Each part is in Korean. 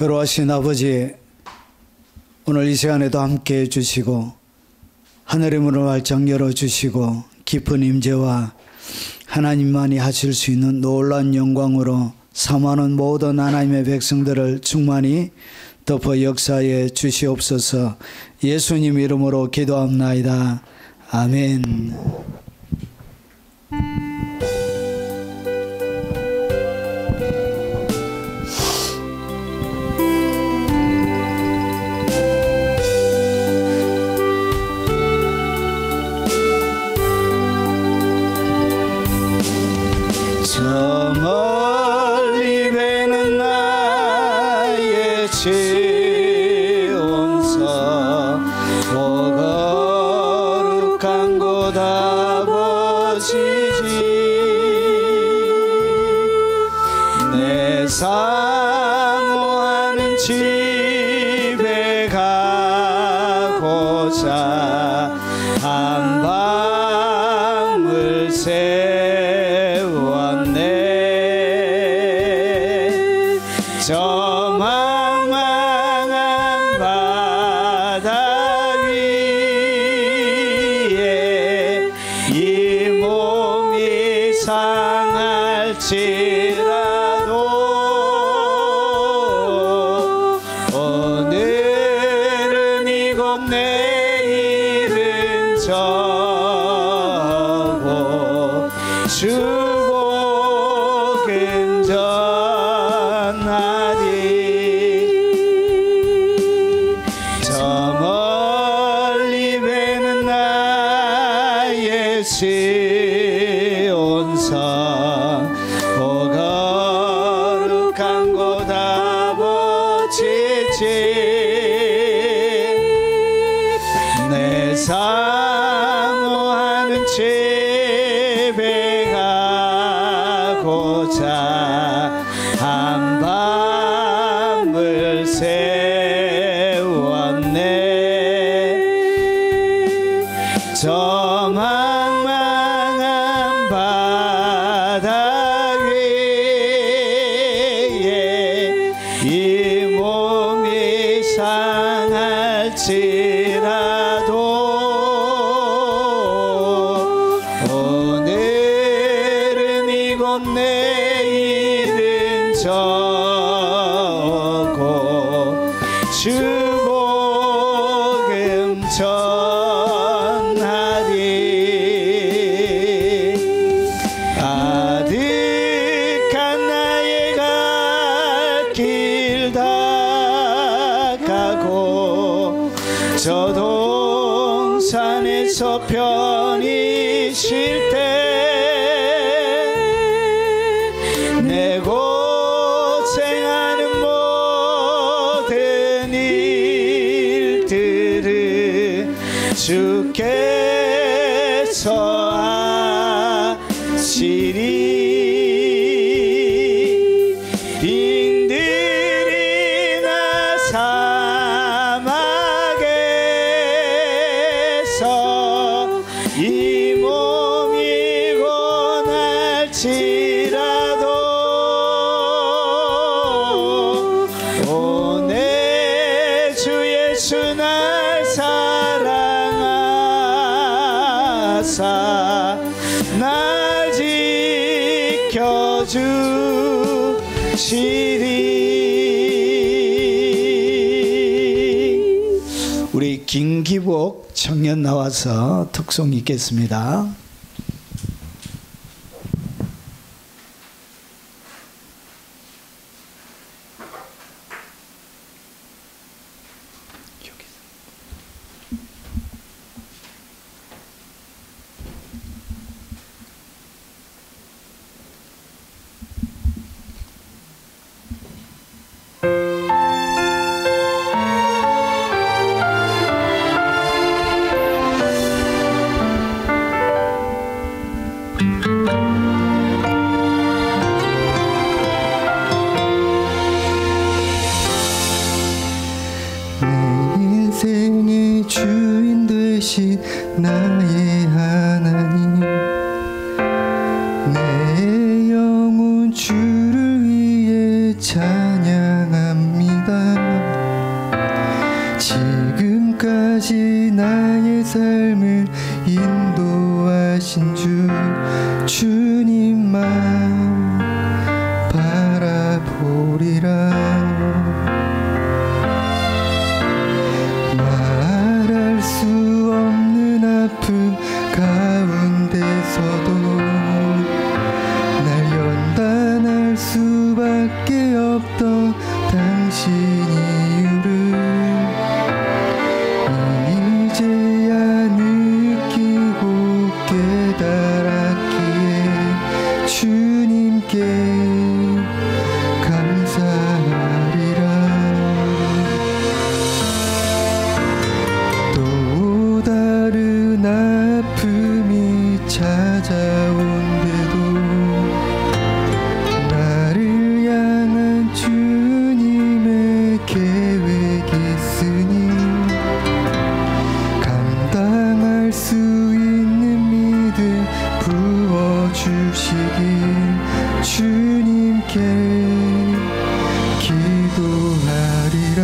거룩하신 아버지, 오늘 이 시간에도 함께해 주시고 하늘의 문을 활짝 열어주시고 깊은 임재와 하나님만이 하실 수 있는 놀라운 영광으로 사모하는 모든 하나님의 백성들을 충만히 덮어 역사해 주시옵소서. 예수님 이름으로 기도합나이다. 아멘. 저 멀리 배는 나의 지온서 오 거룩한 곳 아버지지 내 사모하는 집에 가고자 한밤을 저 망망한 바다 위에 이 몸이 상할지라도 오늘은 이곳 내일은 저곳 주고 근전하리 저 멀리 배는 나의 시온성 오 거룩한 곳 아버지지 내 사모하는 집에 가고자 한밤을 세웠네 저 망망한 바다 위에 이 몸이 상할지라도 오늘은 이곳 내일은 저곳 주복음 전하리 아득한 나의 갈 길 닦아고 저 동산에서 편히 쉴 때 내 고생하는 모든 일들을 주께서 하시리 빙들이 나 사막에서 이 몸이 고날지라도 오 내 주 예수 날 사랑하사 날 지켜주시리 우리 김기복 청년 나와서 특송 읽겠습니다. 나의 하나님 내 영혼 주를 위해 찬양합니다. 수밖에 없던 당신 이유를 이제야 느끼고 깨달았기에 주님께 감사하리라. 또 다른 아픔이 찾아온데도 나를 향한 주님의 계획이 있으니 감당할 수 있는 믿음 부어주시길 주님께 기도하리라.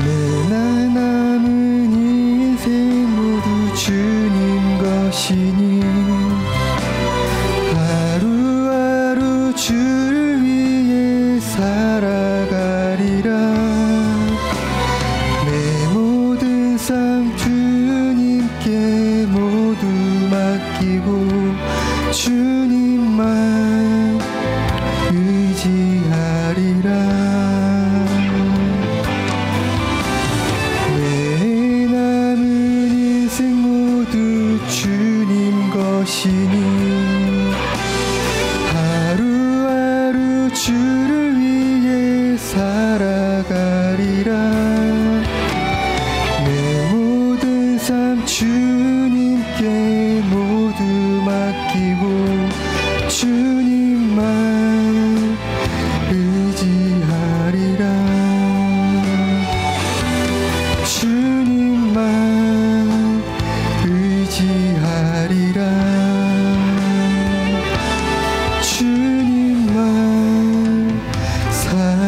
내나 남은 인생 모두 주님 것이니 하루하루 주를 위해 살아가리라. 내 모든 삶 주님께 모두 맡기고 주님만 의지하리라. 내 남은 인생 모두 주님 것이니 하루하루 주를 위해 살아가리라. 내 모든 삶 주님께 모두 맡기고 주님만 의지하리라. 주님만 의지하리라. 주님만 사랑하리라.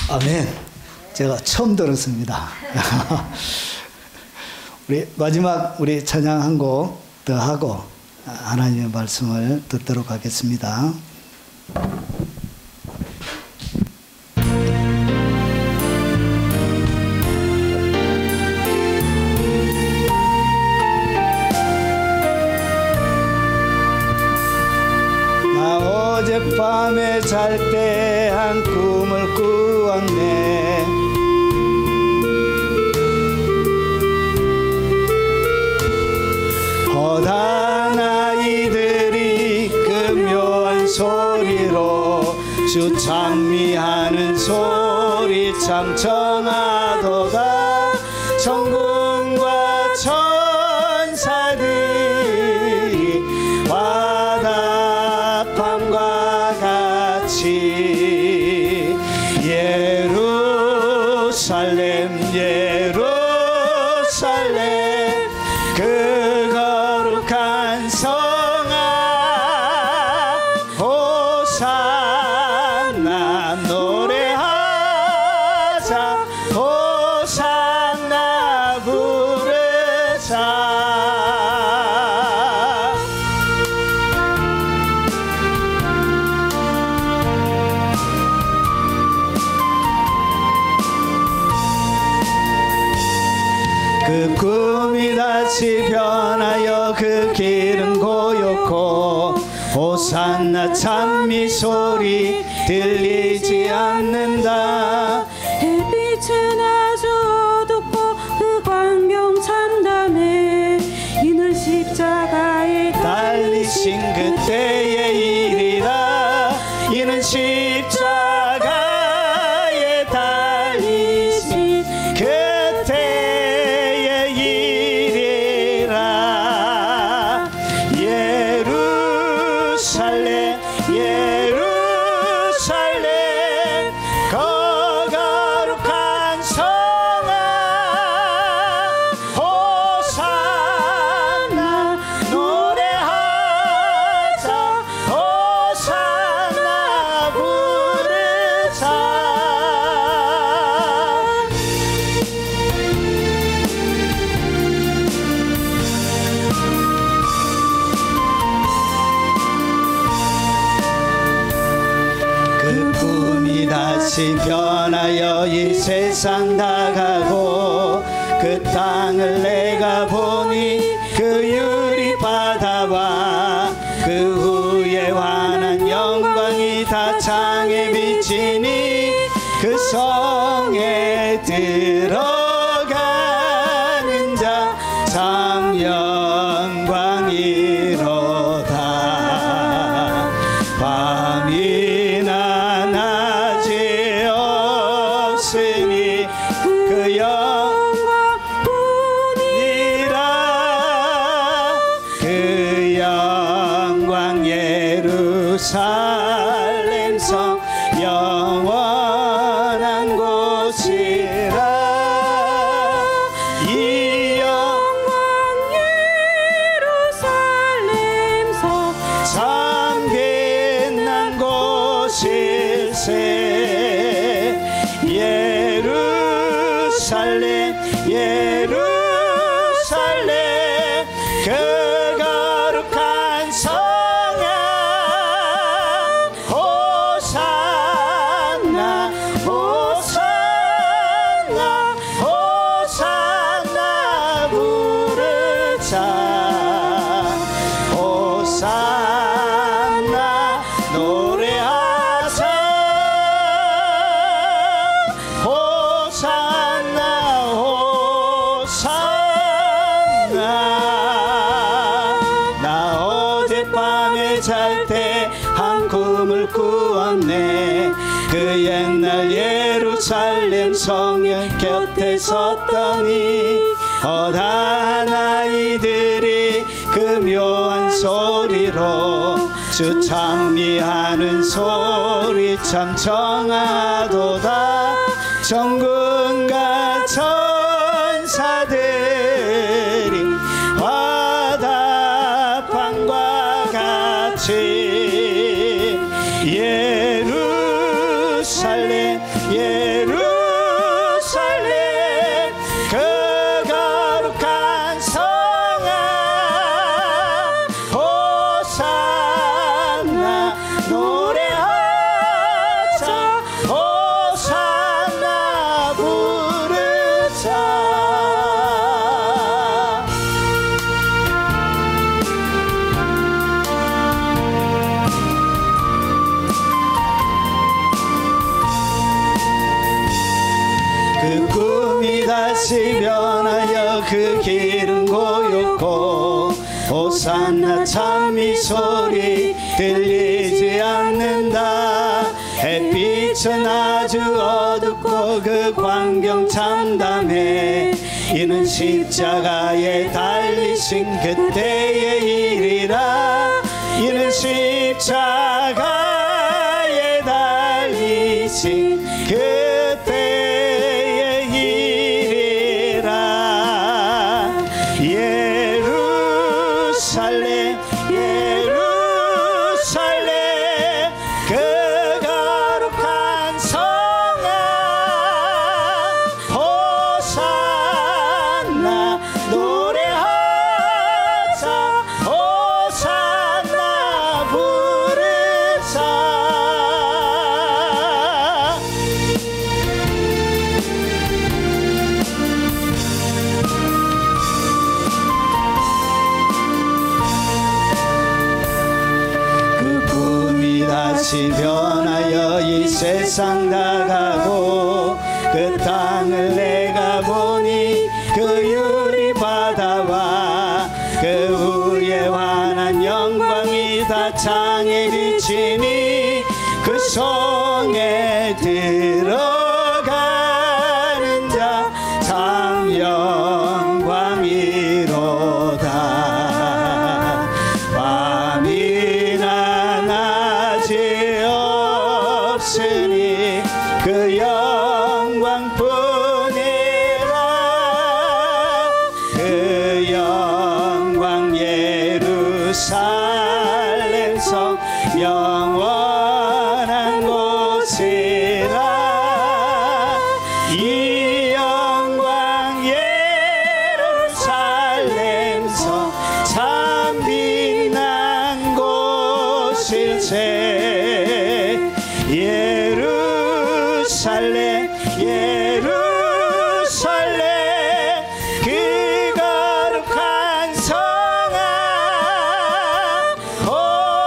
아멘. 제가 처음 들었습니다. 우리 마지막 우리 찬양 한 곡 더 하고 하나님의 말씀을 듣도록 하겠습니다. 나 어젯밤에 잘 때 한 꿈을 꾸었네. 허다한 아이들이 그 묘한 소리로 주 찬미하는 소리 참 정하도다. 천군과 천사들이 화답함과 같이 예루살렘 예루살렘 그 거룩한 성아 호산나 노래하자 호산나 부르자. 그 꿈이 다시 변하여 그 길은 고요코 호산나 찬미 소리 들리지 않는다. 햇빛은 아주 어둡고 그 광경 참담해. 이는 십자가에 달리신 그때의 일이라. 이는 십자가에 달리신 그때의 일이라. 예루살렘 예루살렘 다시 변하여 이 세상 다가고 그 땅을 내가 보니 그 유리 바다와 그 후에 환한 영광이 다 창에 비치니 그 성에 들어가는 자 참 영광이로다. 밤이나 낮이 없으니 그 영광뿐이라. 그 영광 예루살렘 성 영원한 곳이라. 이 영광 예루살렘 성 참 빛난 곳일세. 예루살렘 예루살렘 그 거룩한 성야 호산나 호산나 호산나 부르자. 호산나 노래하자. 호산나 호산나. 나 어젯밤에 잘 때 한 꿈을 꾸었네. 그 옛날 예루살렘 성전 곁에 섰더니 어다한 아이들이 그 묘한 소리로 주 찬미하는 소리 참 정하도다. 정군과 천사들이 화답함과 같이 예루살렘 예루살렘 그 거룩한 성아 호산나 노래하자. 호산나 부르자. 그 꿈이 다시 변하여 그 길은 고요고 호산나 찬미 소리 들리지 않는다. 햇빛은 아주 어둡고 그 광경 참담해. 이는 십자가에 달리신 그때의 일이라. 이는 십자가에 달리신 그때의 일이라. 예루살렘 예루살렘 그 거룩한 성아 호산나 노래하자. 호산나 부르자. 그 꿈이 다시 변하여 이 세상 나가고 그 땅을 내가 보니 그 유리 바다와 그 후에 환한 영광이 다 창에 비치니 그 성에 들어가는 자 참 영광이로다. 밤이나 낮이 없으니 그 영광뿐이라. 그 영광 예루살렘 성 영원한 곳이라. 이 영광 예루살렘 성 참 빛난 곳일세. 예루살렘 예루살렘 예루살렘 그 거룩한 성아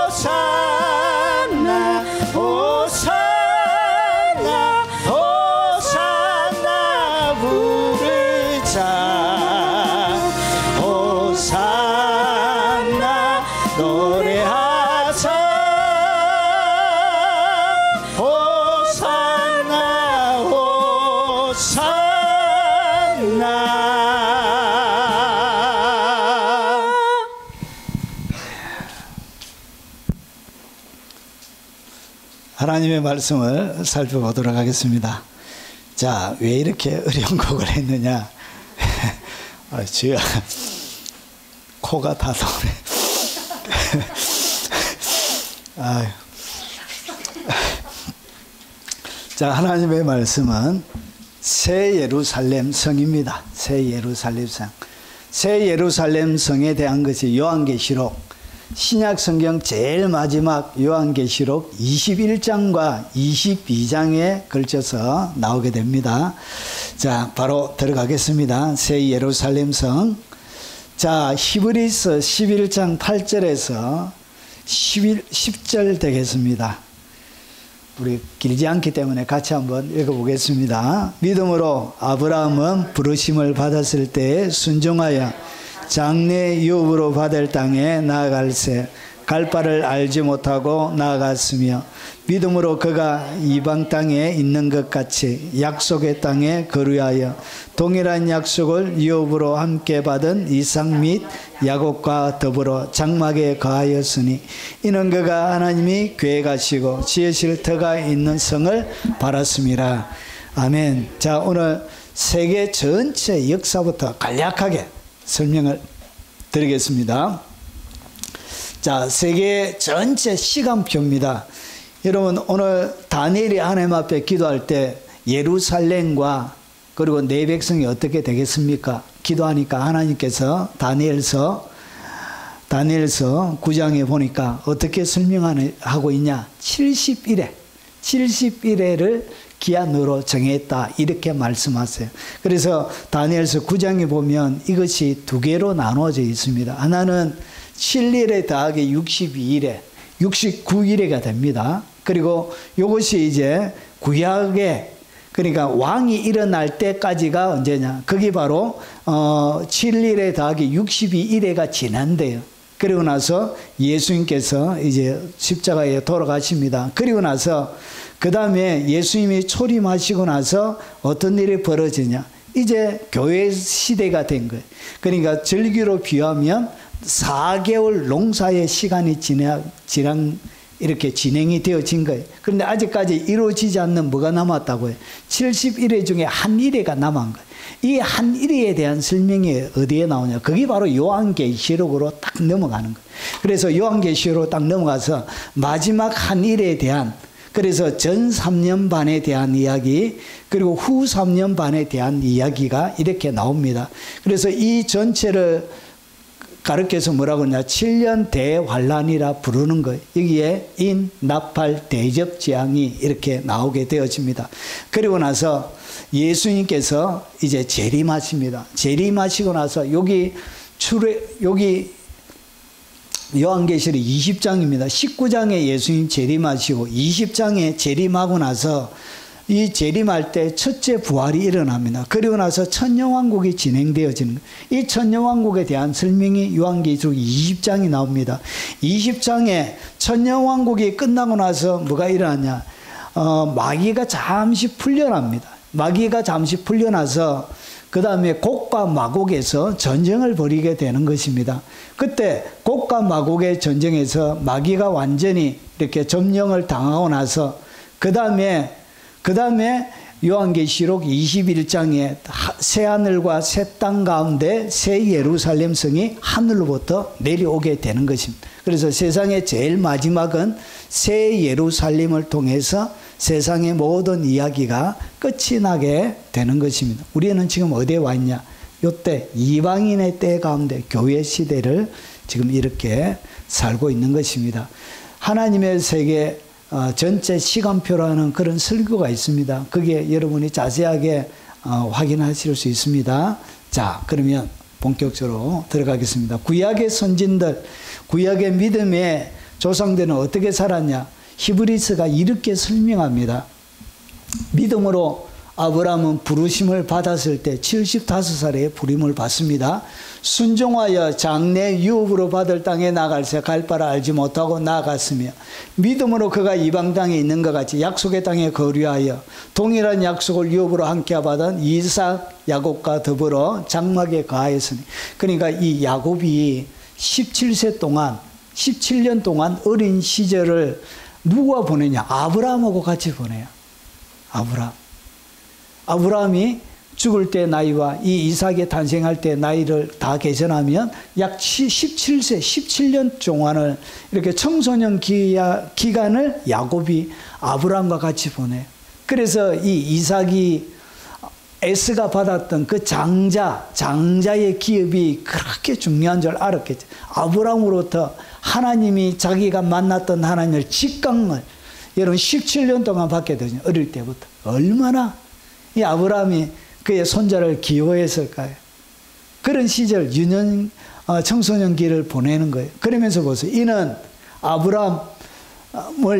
호산나 호산나 호산나 부르자 호산나 노래하자 호산나 호산나 하나님의 말씀을 살펴보도록 하겠습니다. 자, 왜 이렇게 어려운 곡을 했느냐? 주여, 코가 다 나오네. 아유. 자, 하나님의 말씀은 새 예루살렘 성입니다. 새 예루살렘 성. 새 예루살렘 성에 대한 것이 요한계시록, 신약 성경 제일 마지막 요한계시록 21장과 22장에 걸쳐서 나오게 됩니다. 자, 바로 들어가겠습니다. 새 예루살렘 성. 자, 히브리서 11장 8절에서 10절 되겠습니다. 우리 길지 않기 때문에 같이 한번 읽어보겠습니다. 믿음으로 아브라함은 부르심을 받았을 때에 순종하여 장래 유업으로 받을 땅에 나아갈새 갈 바를 알지 못하고 나아갔으며 믿음으로 그가 이방 땅에 있는 것 같이 약속의 땅에 거류하여 동일한 약속을 유업으로 함께 받은 이삭 및 야곱과 더불어 장막에 거하였으니 이는 그가 하나님이 계획하시고 지으실 터가 있는 성을 바랐음이라. 아멘. 자, 오늘 세계 전체 역사부터 간략하게 설명을 드리겠습니다. 자, 세계 전체 시간표입니다. 여러분, 오늘 다니엘이 하나님 앞에 기도할 때 예루살렘과 그리고 내 백성이 어떻게 되겠습니까? 기도하니까 하나님께서 다니엘서 9장에 보니까 어떻게 설명하고 있냐? 70일에를 기한으로 정했다, 이렇게 말씀하세요. 그래서 다니엘서 9장에 보면 이것이 두 개로 나누어져 있습니다. 하나는 7일에 더하기 62일에 69일에가 됩니다. 그리고 이것이 이제 구약에, 그러니까 왕이 일어날 때까지가 언제냐? 그게 바로 7일에 더하기 62일에가 지난대요. 그리고 나서 예수님께서 이제 십자가에 돌아가십니다. 그리고 나서 그 다음에 예수님이 초림하시고 나서 어떤 일이 벌어지냐? 이제 교회 시대가 된 거예요. 그러니까 절기로 비유하면 4개월 농사의 시간이 이렇게 진행이 되어진 거예요. 그런데 아직까지 이루어지지 않는 뭐가 남았다고요? 70일에 중에 한 일회가 남은 거예요. 이 한 일회에 대한 설명이 어디에 나오냐? 그게 바로 요한계시록으로 딱 넘어가는 거예요. 그래서 요한계시록으로 딱 넘어가서 마지막 한 일회에 대한, 그래서 전 3년 반에 대한 이야기, 그리고 후 3년 반에 대한 이야기가 이렇게 나옵니다. 그래서 이 전체를 가르쳐서 뭐라고 하냐? 7년 대환란이라 부르는 거예요. 여기에 인, 나팔, 대접, 재앙이 이렇게 나오게 되어집니다. 그리고 나서 예수님께서 이제 재림하십니다. 재림하시고 나서 여기 요한계시록 20장입니다. 19장에 예수님 재림하시고 20장에 재림하고 나서 이 재림할 때 첫째 부활이 일어납니다. 그리고 나서 천년왕국이 진행되어지는 거예요. 이 천년왕국에 대한 설명이 요한계시록 20장이 나옵니다. 20장에 천년왕국이 끝나고 나서 뭐가 일어나냐? 마귀가 잠시 풀려납니다. 마귀가 잠시 풀려나서 그 다음에 곡과 마곡에서 전쟁을 벌이게 되는 것입니다. 그때 곡과 마곡의 전쟁에서 마귀가 완전히 이렇게 점령을 당하고 나서 그 다음에 요한계시록 21장에 새 하늘과 새 땅 가운데 새 예루살렘 성이 하늘로부터 내려오게 되는 것입니다. 그래서 세상의 제일 마지막은 새 예루살렘을 통해서 세상의 모든 이야기가 끝이 나게 되는 것입니다. 우리는 지금 어디에 와 있냐? 이때 이방인의 때 가운데 교회 시대를 지금 이렇게 살고 있는 것입니다. 하나님의 세계, 전체 시간표라는 그런 설교가 있습니다. 그게 여러분이 자세하게 확인하실 수 있습니다. 자, 그러면 본격적으로 들어가겠습니다. 구약의 선진들, 구약의 믿음의 조상들은 어떻게 살았냐? 히브리서가 이렇게 설명합니다. 믿음으로 아브라함은 부르심을 받았을 때 75살에 부름을 받습니다. 순종하여 장래 유업으로 받을 땅에 나갈새 갈 바라 알지 못하고 나아갔으며 믿음으로 그가 이방 땅에 있는 것 같이 약속의 땅에 거류하여 동일한 약속을 유업으로 함께 받은 이삭, 야곱과 더불어 장막에 거하였으니. 그러니까 이 야곱이 17세 동안 17년 동안 어린 시절을 누구와 보내냐? 아브라함하고 같이 보내요. 아브라함이 죽을 때 나이와 이 이삭이 탄생할 때 나이를 다 계산하면 약 17세, 17년 동안을 이렇게 청소년 기간을 야곱이 아브라함과 같이 보내요. 그래서 이 이삭이 에스가 받았던 그 장자의 기업이 그렇게 중요한 줄 알았겠죠. 아브라함으로부터 하나님이 자기가 만났던 하나님을 직강을 여러분 17년 동안 받게 되죠. 어릴 때부터. 얼마나 이 아브라함이 그의 손자를 기호했을까요? 그런 시절 청소년기를 보내는 거예요. 그러면서 보세요. 이는 아브라함을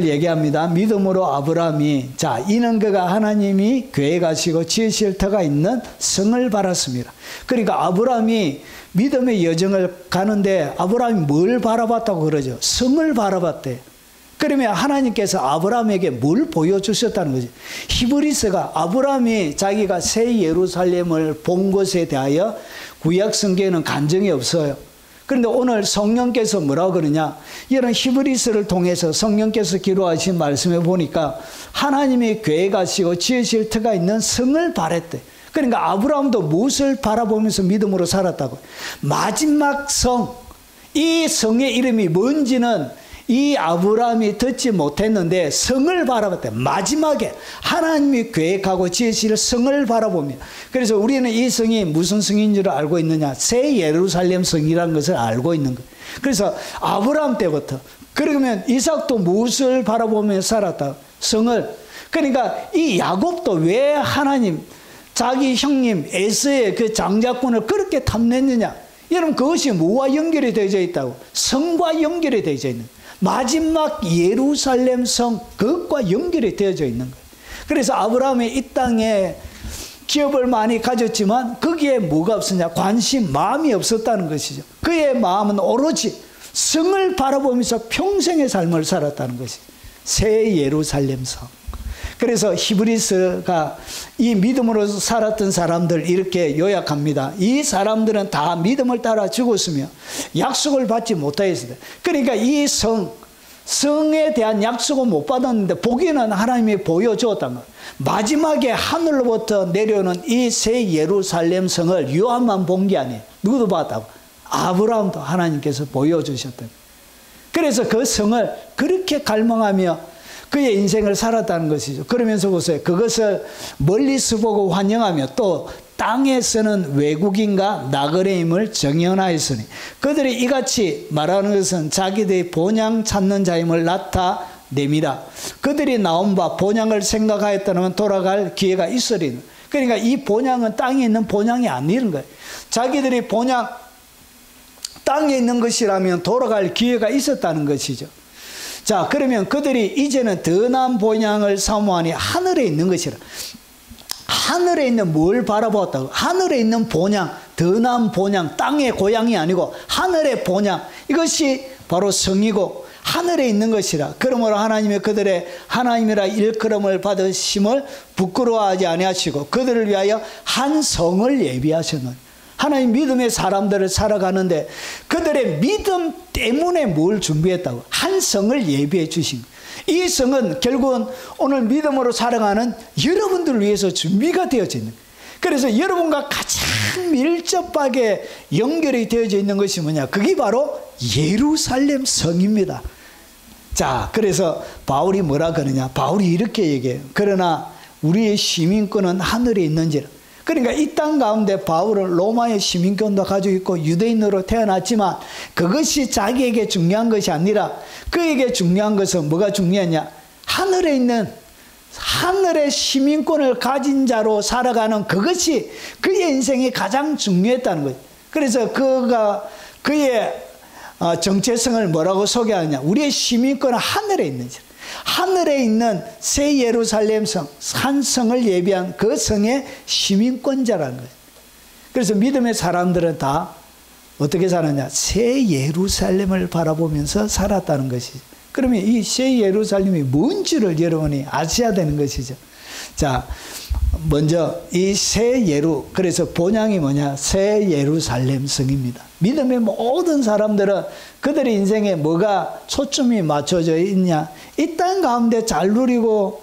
얘기합니다. 믿음으로 아브라함이 이는 그가 하나님이 계획하시고 지으실 터가 있는 성을 바랐습니다. 그러니까 아브라함이 믿음의 여정을 가는데 아브라함이 뭘 바라봤다고 그러죠? 성을 바라봤대요. 그러면 하나님께서 아브라함에게 뭘 보여주셨다는 거지. 히브리서가 아브라함이 자기가 새 예루살렘을 본 것에 대하여 구약 성경에는 간증이 없어요. 그런데 오늘 성령께서 뭐라고 그러냐? 이런 히브리서를 통해서 성령께서 기록하신 말씀에 보니까 하나님이 계획하시고 지으실 터가 있는 성을 바랬대. 그러니까 아브라함도 무엇을 바라보면서 믿음으로 살았다고? 마지막 성, 이 성의 이름이 뭔지는 이 아브라함이 듣지 못했는데 성을 바라봤대. 마지막에 하나님이 계획하고 지으실 성을 바라봅니다. 그래서 우리는 이 성이 무슨 성인 줄 알고 있느냐? 새 예루살렘 성이라는 것을 알고 있는 거예요. 그래서 아브라함 때부터, 그러면 이삭도 무엇을 바라보며 살았다? 성을. 그러니까 이 야곱도 왜 하나님, 자기 형님 에서의 그 장자권을 그렇게 탐냈느냐? 여러분, 그것이 뭐와 연결이 되어져 있다고? 성과 연결이 되어져 있는 거예요. 마지막 예루살렘 성, 그것과 연결이 되어져 있는 거예요. 그래서 아브라함이 이 땅에 기업을 많이 가졌지만 거기에 뭐가 없었냐? 관심, 마음이 없었다는 것이죠. 그의 마음은 오로지 성을 바라보면서 평생의 삶을 살았다는 것이죠. 새 예루살렘 성. 그래서 히브리서가 이 믿음으로 살았던 사람들 이렇게 요약합니다. 이 사람들은 다 믿음을 따라 죽었으며 약속을 받지 못하였습니다. 그러니까 이 성에 대한 약속은 못 받았는데 보기는 하나님이 보여주었단 말이에요. 마지막에 하늘로부터 내려오는 이 새 예루살렘 성을 요한만 본 게 아니에요. 누구도 봤다고? 아브라함도 하나님께서 보여주셨다. 그래서 그 성을 그렇게 갈망하며 그의 인생을 살았다는 것이죠. 그러면서 보세요. 그것을 멀리서 보고 환영하며 또 땅에서는 외국인과 나그네임을 정연하였으니 그들이 이같이 말하는 것은 자기들의 본향 찾는 자임을 나타냅니다. 그들이 나온 바 본향을 생각하였다면 돌아갈 기회가 있으리니. 그러니까 이 본향은 땅에 있는 본향이 아니는 거예요. 자기들이 본향 땅에 있는 것이라면 돌아갈 기회가 있었다는 것이죠. 자, 그러면 그들이 이제는 더 나은 본향을 사모하니 하늘에 있는 것이라. 하늘에 있는 뭘 바라보았다고? 하늘에 있는 본향, 더 나은 본향, 땅의 고향이 아니고 하늘의 본향, 이것이 바로 성이고 하늘에 있는 것이라. 그러므로 하나님이 그들의 하나님이라 일컬음을 받으심을 부끄러워하지 아니하시고 그들을 위하여 한 성을 예비하셨노니. 하나님 믿음의 사람들을 살아가는데 그들의 믿음 때문에 뭘 준비했다고? 한 성을 예비해 주신 거예요. 이 성은 결국은 오늘 믿음으로 살아가는 여러분들을 위해서 준비가 되어져 있는 거예요. 그래서 여러분과 가장 밀접하게 연결이 되어져 있는 것이 뭐냐? 그게 바로 예루살렘 성입니다. 자, 그래서 바울이 뭐라 그러냐? 바울이 이렇게 얘기해요. 그러나 우리의 시민권은 하늘에 있는지라. 그러니까 이 땅 가운데 바울은 로마의 시민권도 가지고 있고 유대인으로 태어났지만 그것이 자기에게 중요한 것이 아니라 그에게 중요한 것은 뭐가 중요하냐? 하늘에 있는 하늘의 시민권을 가진 자로 살아가는 그것이 그의 인생이 가장 중요했다는 거예요. 그래서 그의 정체성을 뭐라고 소개하느냐. 우리의 시민권은 하늘에 있는 자. 하늘에 있는 새 예루살렘 성, 산 성을 예비한 그 성의 시민권자라는 거예요. 그래서 믿음의 사람들은 다 어떻게 살았냐? 새 예루살렘을 바라보면서 살았다는 것이죠. 그러면 이 새 예루살렘이 뭔지를 여러분이 아셔야 되는 것이죠. 자, 먼저 이 새 그래서 본향이 뭐냐? 새 예루살렘 성입니다. 믿음의 모든 사람들은 그들의 인생에 뭐가 초점이 맞춰져 있냐? 이 땅 가운데 잘 누리고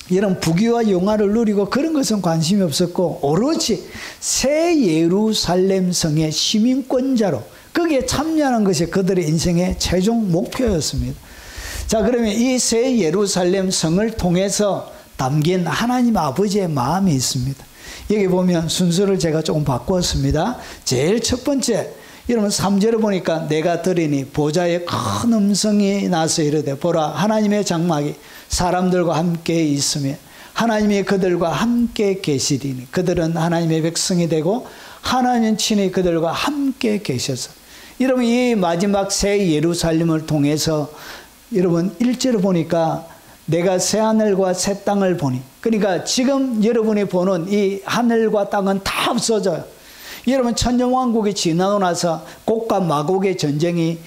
이런 부귀와 영화를 누리고 그런 것은 관심이 없었고 오로지 새 예루살렘 성의 시민권자로 거기에 참여하는 것이 그들의 인생의 최종 목표였습니다. 자, 그러면 이 새 예루살렘 성을 통해서 담긴 하나님 아버지의 마음이 있습니다. 여기 보면 순서를 제가 조금 바꾸었습니다. 제일 첫 번째, 여러분 3절에 보니까 내가 들으니 보좌에 큰 음성이 나서 이르되 보라 하나님의 장막이 사람들과 함께 있으며 하나님이 그들과 함께 계시리니 그들은 하나님의 백성이 되고 하나님 친히 그들과 함께 계셔서. 여러분 이 마지막 새 예루살렘을 통해서 여러분 1절에 보니까 내가 새 하늘과 새 땅을 보니, 그러니까 지금 여러분이 보는 이 하늘과 땅은 다 없어져요. 여러분 천년왕국이 지나고 나서 곡과 마곡의 전쟁이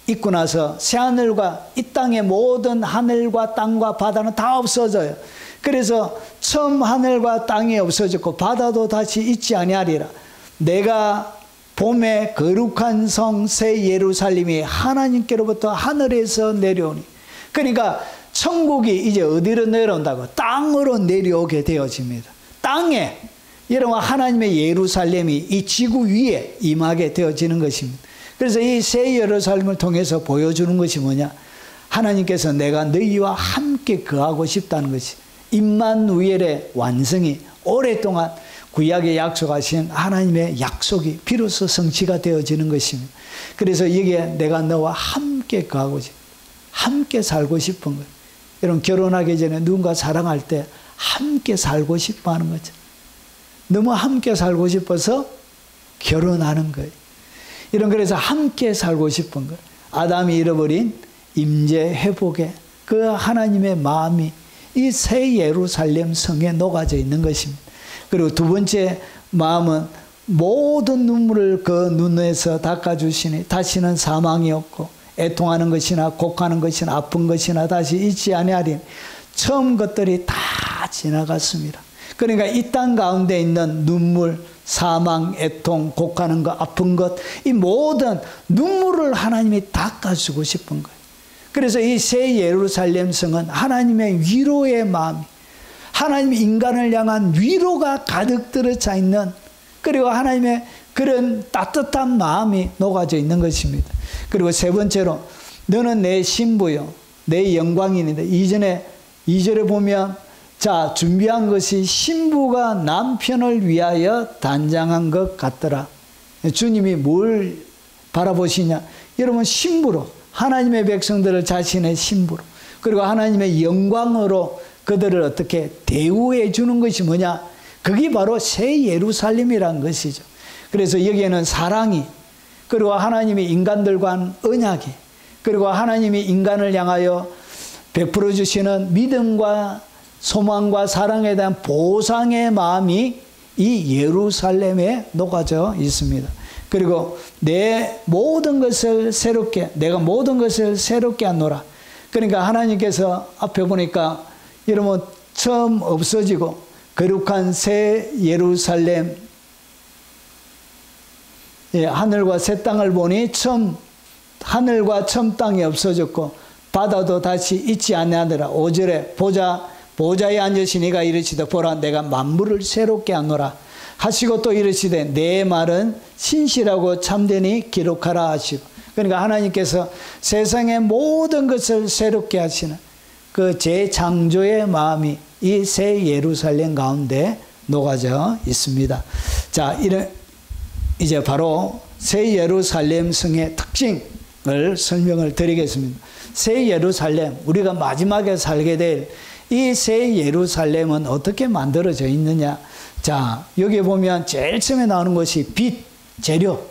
있고 나서 새 하늘과 이 땅의 모든 하늘과 땅과 바다는 다 없어져요. 그래서 처음 하늘과 땅이 없어졌고 바다도 다시 있지 아니하리라. 내가 봄에 거룩한 성 새 예루살렘이 하나님께로부터 하늘에서 내려오니, 그러니까 천국이 이제 어디로 내려온다고? 땅으로 내려오게 되어집니다. 땅에 여러분 하나님의 예루살렘이 이 지구 위에 임하게 되어지는 것입니다. 그래서 이 새 예루살렘을 통해서 보여주는 것이 뭐냐? 하나님께서 내가 너희와 함께 거하고 싶다는 것이 임마누엘의 완성이 오랫동안 구약에 약속하신 하나님의 약속이 비로소 성취가 되어지는 것입니다. 그래서 여기에 내가 너와 함께 거하고 싶어, 함께 살고 싶은 거예요. 여러분 결혼하기 전에 누군가 사랑할 때 함께 살고 싶어 하는 거죠. 너무 함께 살고 싶어서 결혼하는 거예요. 이런 그래서 함께 살고 싶은 거예요. 아담이 잃어버린 임재 회복의 그 하나님의 마음이 이 새 예루살렘 성에 녹아져 있는 것입니다. 그리고 두 번째 마음은 모든 눈물을 그 눈에서 닦아주시니 다시는 사망이 없고 애통하는 것이나 곡하는 것이나 아픈 것이나 다시 있지 아니하리니 처음 것들이 다 지나갔습니다. 그러니까 이 땅 가운데 있는 눈물, 사망, 애통, 곡하는 것, 아픈 것, 이 모든 눈물을 하나님이 닦아주고 싶은 거예요. 그래서 이 새 예루살렘 성은 하나님의 위로의 마음, 하나님 인간을 향한 위로가 가득 들어차 있는, 그리고 하나님의 그런 따뜻한 마음이 녹아져 있는 것입니다. 그리고 세 번째로 너는 내 신부요 내 영광이니라. 이전에 2절에 보면 자 준비한 것이 신부가 남편을 위하여 단장한 것 같더라. 주님이 뭘 바라보시냐? 여러분 신부로, 하나님의 백성들을 자신의 신부로, 그리고 하나님의 영광으로 그들을 어떻게 대우해 주는 것이 뭐냐? 그게 바로 새 예루살렘이라는 것이죠. 그래서 여기에는 사랑이, 그리고 하나님이 인간들과 한 언약이, 그리고 하나님이 인간을 향하여 베풀어 주시는 믿음과 소망과 사랑에 대한 보상의 마음이 이 예루살렘에 녹아져 있습니다. 그리고 내 모든 것을 새롭게, 내가 모든 것을 새롭게 하노라. 그러니까 하나님께서 앞에 보니까 여러분 처음 없어지고 거룩한 새 예루살렘, 하늘과 새 땅을 보니 처음 하늘과 처음 땅이 없어졌고 바다도 다시 있지 아니하더라. 5절에 보좌에 앉으신 이가 이르시되 보라 내가 만물을 새롭게 하노라 하시고 또 이르시되 내 말은 신실하고 참되니 기록하라 하시고. 그러니까 하나님께서 세상의 모든 것을 새롭게 하시는 그 재창조의 마음이 이 새 예루살렘 가운데 녹아져 있습니다. 자, 이제 바로 새 예루살렘 성의 특징을 설명을 드리겠습니다. 새 예루살렘, 우리가 마지막에 살게 될 이 새 예루살렘은 어떻게 만들어져 있느냐? 자, 여기 보면 제일 처음에 나오는 것이 빛, 재료.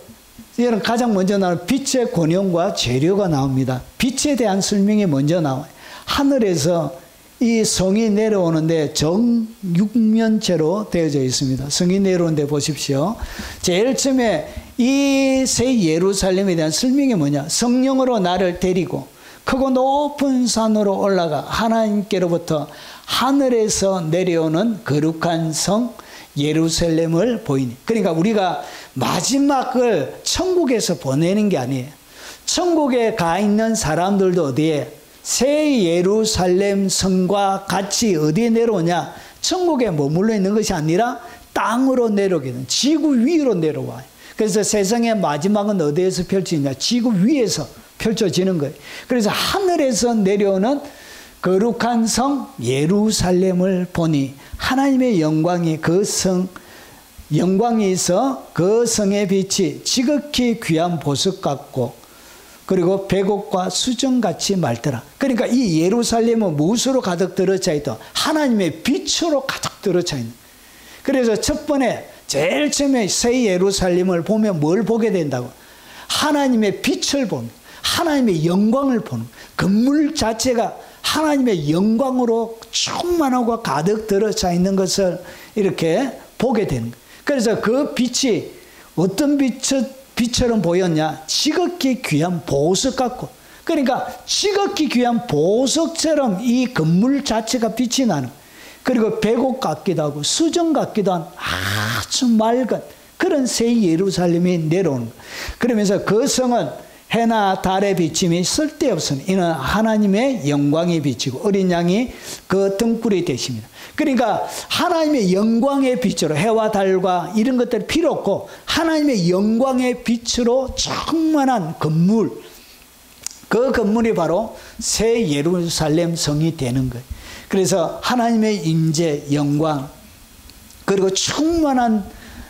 이런 가장 먼저 나오는 빛의 권형과 재료가 나옵니다. 빛에 대한 설명이 먼저 나와요. 하늘에서 이 성이 내려오는데 정육면체로 되어져 있습니다. 성이 내려오는데 보십시오. 제일 처음에 이 새 예루살렘에 대한 설명이 뭐냐? 성령으로 나를 데리고 크고 높은 산으로 올라가 하나님께로부터 하늘에서 내려오는 거룩한 성 예루살렘을 보이니. 그러니까 우리가 마지막을 천국에서 보내는 게 아니에요. 천국에 가 있는 사람들도 어디에? 새 예루살렘 성과 같이 어디에 내려오냐? 천국에 머물러 있는 것이 아니라 땅으로 내려오게 되는, 지구 위로 내려와요. 그래서 세상의 마지막은 어디에서 펼치냐? 지구 위에서 펼쳐지는 거예요. 그래서 하늘에서 내려오는 거룩한 성 예루살렘을 보니 하나님의 영광이 그 성, 영광이 있어 그 성의 빛이 지극히 귀한 보석 같고 그리고 백옥과 수정같이 맑더라. 그러니까 이 예루살렘은 무엇으로 가득 들어차 있다? 하나님의 빛으로 가득 들어차 있는. 그래서 첫 번에 제일 처음에 새 예루살렘을 보면 뭘 보게 된다고? 하나님의 빛을 보는, 하나님의 영광을 보는, 건물 자체가 하나님의 영광으로 충만하고 가득 들어차 있는 것을 이렇게 보게 되는 거예요. 그래서 그 빛이 어떤 빛처럼 보였냐? 지극히 귀한 보석 같고, 그러니까 지극히 귀한 보석처럼 이 건물 자체가 빛이 나는, 그리고 백옥 같기도 하고 수정 같기도 한 아주 맑은 그런 새 예루살렘이 내려오는 거예요. 그러면서 그 성은 해나 달의 비침이 쓸데없으니 이는 하나님의 영광이 비치고 어린 양이 그 등불이 되십니다. 그러니까 하나님의 영광의 빛으로, 해와 달과 이런 것들 필요 없고 하나님의 영광의 빛으로 충만한 건물, 그 건물이 바로 새 예루살렘 성이 되는 거예요. 그래서 하나님의 임재, 영광, 그리고 충만한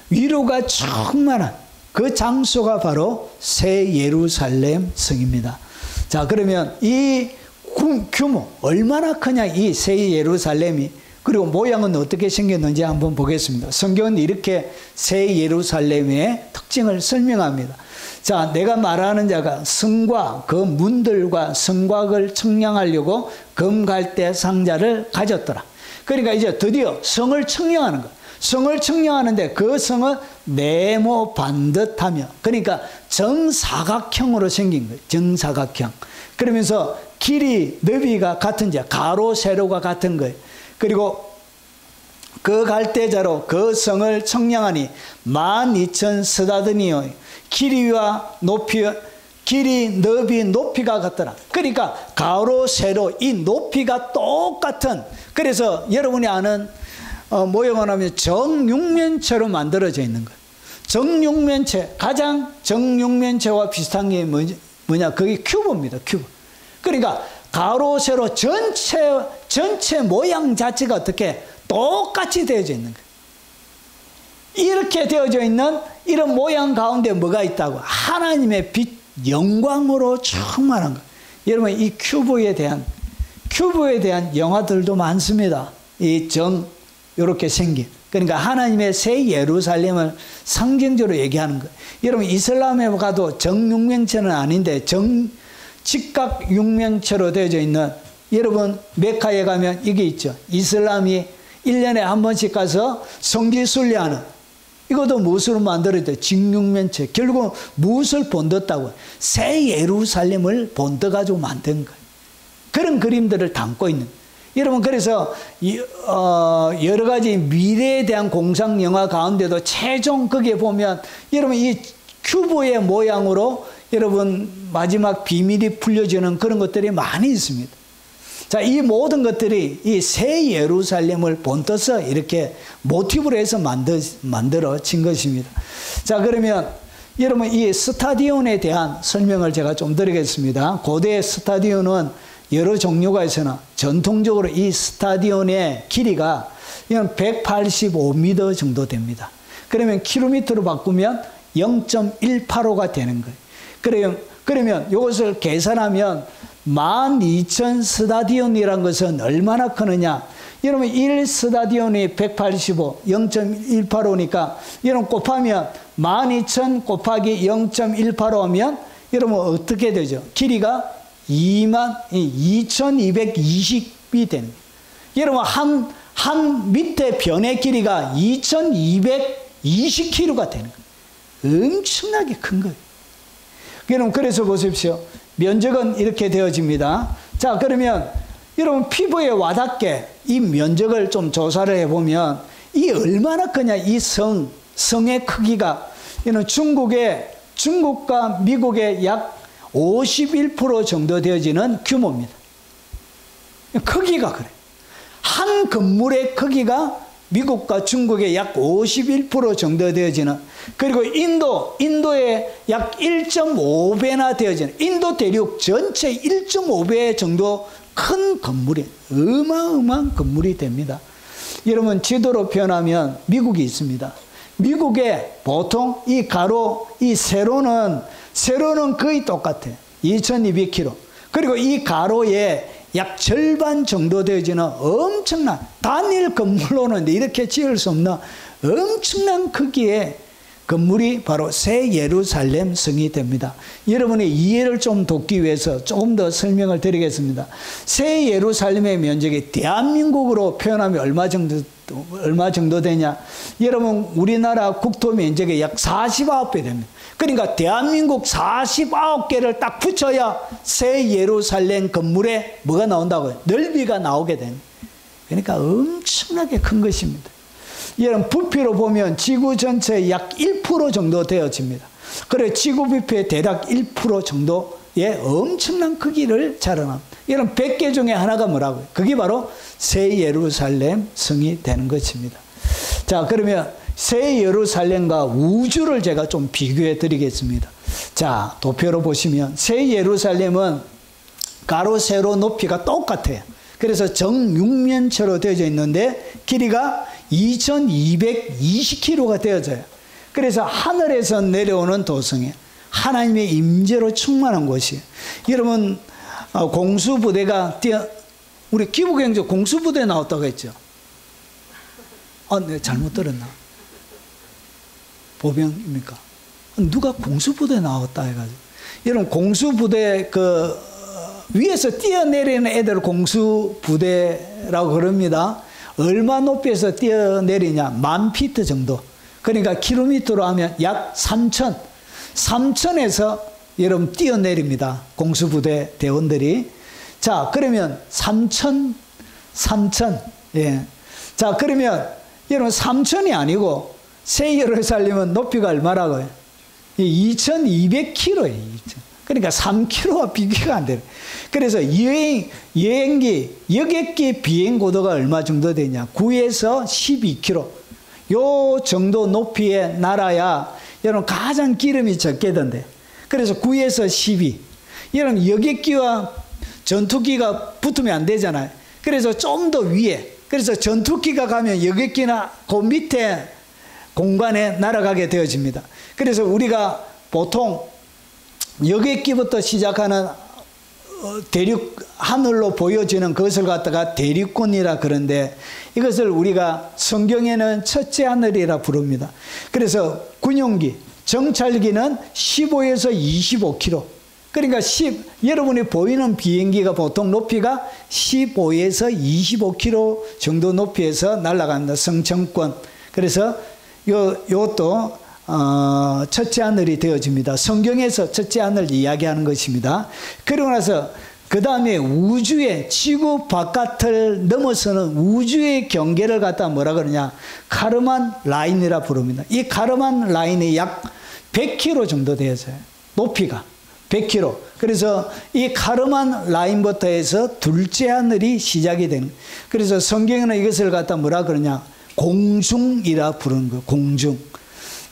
위로가 충만한 그 장소가 바로 새 예루살렘 성입니다. 자, 그러면 이 규모 얼마나 크냐, 이 새 예루살렘이. 그리고 모양은 어떻게 생겼는지 한번 보겠습니다. 성경은 이렇게 새 예루살렘의 특징을 설명합니다. 자, 내가 말하는 자가 성과 그 문들과 성곽을 청량하려고 금갈대 상자를 가졌더라. 그러니까 이제 드디어 성을 청량하는 거예요. 성을 청량하는데 그 성은 네모 반듯하며, 그러니까 정사각형으로 생긴 거예요. 정사각형. 그러면서 길이 너비가 같은 자, 가로 세로가 같은 거예요. 그리고 그 갈대자로 그 성을 청량하니 12,000 스다드니요. 길이와 높이, 길이, 너비, 높이가 같더라. 그러니까 가로, 세로 이 높이가 똑같은, 그래서 여러분이 아는 모형을 하면 정육면체로 만들어져 있는 거예요. 정육면체, 가장 정육면체와 비슷한 게 뭐냐? 그게 큐브입니다. 큐브. 그러니까 가로, 세로 전체 모양 자체가 어떻게 똑같이 되어져 있는 거예요. 이렇게 되어져 있는 이런 모양 가운데 뭐가 있다고? 하나님의 빛, 영광으로 충만한 거예요. 여러분, 이 큐브에 대한 영화들도 많습니다. 이렇게 생긴. 그러니까 하나님의 새 예루살렘을 상징적으로 얘기하는 거예요. 여러분, 이슬람에 가도 정육면체는 아닌데 직각 육면체로 되어져 있는, 여러분 메카에 가면 이게 있죠. 이슬람이 1년에 한 번씩 가서 성지 순례하는, 이것도 무엇으로 만들어졌대? 직육면체. 결국 무엇을 본떴다고? 새 예루살렘을 본떠가지고 만든 거예요. 그런 그림들을 담고 있는. 여러분, 그래서 여러 가지 미래에 대한 공상 영화 가운데도 최종 거기에 보면 여러분 이 큐브의 모양으로 여러분 마지막 비밀이 풀려지는 그런 것들이 많이 있습니다. 자, 이 모든 것들이 이 새 예루살렘을 본떠서 이렇게 모티브로 해서 만들어진 것입니다. 자, 그러면 여러분 이 스타디온에 대한 설명을 제가 좀 드리겠습니다. 고대 스타디온은 여러 종류가 있으나 전통적으로 이 스타디온의 길이가 185m 정도 됩니다. 그러면 킬로미터로 바꾸면 0.185가 되는 거예요. 그러면 이것을 계산하면 12,000 스타디온이란 것은 얼마나 크느냐. 여러분 1 스타디온이 185, 0.185니까 여러분 곱하면 12,000 곱하기 0.185하면 여러분 어떻게 되죠? 길이가 2220이 되는 거예요. 여러분 한 밑에 변의 길이가 2220km가 되는 거예요. 엄청나게 큰 거예요. 여러분 그래서 보십시오. 면적은 이렇게 되어집니다. 자, 그러면 여러분 피부에 와닿게 이 면적을 좀 조사를 해보면 이 얼마나 크냐. 이 성의 크기가 여러분 중국과 미국의 약 51% 정도 되어지는 규모입니다. 크기가 그래요. 한 건물의 크기가 미국과 중국의 약 51% 정도 되어지는, 그리고 인도의 약 1.5배나 되어지는, 인도 대륙 전체 1.5배 정도 큰 건물이, 어마어마한 건물이 됩니다. 여러분 지도로 표현하면 미국이 있습니다. 미국에 보통 이 가로, 이 세로는 거의 똑같아요. 2200km. 그리고 이 가로에 약 절반 정도 되어지는 엄청난, 단일 건물로는 이렇게 지을 수 없는 엄청난 크기의 건물이 바로 새 예루살렘 성이 됩니다. 여러분의 이해를 좀 돕기 위해서 조금 더 설명을 드리겠습니다. 새 예루살렘의 면적이 대한민국으로 표현하면 얼마 정도 되냐? 여러분 우리나라 국토 면적의 약 49배 됩니다. 그러니까 대한민국 49개를 딱 붙여야 새 예루살렘 건물에 뭐가 나온다고요? 넓이가 나오게 됩니다. 그러니까 엄청나게 큰 것입니다. 여러분 부피로 보면 지구 전체의 약 1% 정도 되어집니다. 그래 지구 부피의 대략 1% 정도의 엄청난 크기를 자랑합니다. 여러분 100개 중에 하나가 뭐라고요? 그게 바로 새 예루살렘 성이 되는 것입니다. 자, 그러면 새 예루살렘과 우주를 제가 좀 비교해 드리겠습니다. 자, 도표로 보시면 새 예루살렘은 가로 세로 높이가 똑같아요. 그래서 정육면체로 되어져 있는데 길이가 2220km가 되어져요. 그래서 하늘에서 내려오는 도성이에요. 하나님의 임재로 충만한 곳이에요. 여러분 공수부대가 우리 기부경제 공수부대 나왔다고 했죠. 네, 잘못 들었나? 보병입니까? 누가 공수부대 나왔다 해가지고. 여러분 공수부대 위에서 뛰어내리는 애들 공수부대라고 그럽니다. 얼마 높이에서 뛰어내리냐? 10,000피트 정도. 그러니까 킬로미터로 하면 약 3,000에서 여러분 뛰어내립니다. 공수부대 대원들이. 자, 그러면 3,000. 예. 자, 그러면 여러분 3,000이 아니고 새 예루살렘은 높이가 얼마라고요? 2200km예요. 그러니까 3km와 비교가 안 돼요. 그래서 여행기, 여객기 비행고도가 얼마 정도 되냐? 9에서 12km. 요 정도 높이에 날아야 여러분 가장 기름이 적게 든대. 그래서 9에서 12. 여러분 여객기와 전투기가 붙으면 안 되잖아요. 그래서 좀 더 위에. 그래서 전투기가 가면 여객기나 그 밑에 공간에 날아가게 되어집니다. 그래서 우리가 보통 여객기부터 시작하는 대륙 하늘로 보여지는 것을 갖다가 대륙권이라 그런데 이것을 우리가 성경에는 첫째 하늘이라 부릅니다. 그래서 군용기, 정찰기는 15에서 25km. 그러니까 여러분이 보이는 비행기가 보통 높이가 15에서 25km 정도 높이에서 날아갑니다. 성층권. 그래서 요것도 첫째 하늘이 되어집니다. 성경에서 첫째 하늘 이야기하는 것입니다. 그러고 나서 그 다음에 우주의 지구 바깥을 넘어서는 우주의 경계를 갖다 뭐라 그러냐? 카르만 라인이라 부릅니다. 이 카르만 라인이 약 100km 정도 되어져요. 높이가 100km. 그래서 이 카르만 라인부터 해서 둘째 하늘이 시작이 되는. 그래서 성경에는 이것을 갖다 뭐라 그러냐? 공중이라 부르는 거예요. 공중.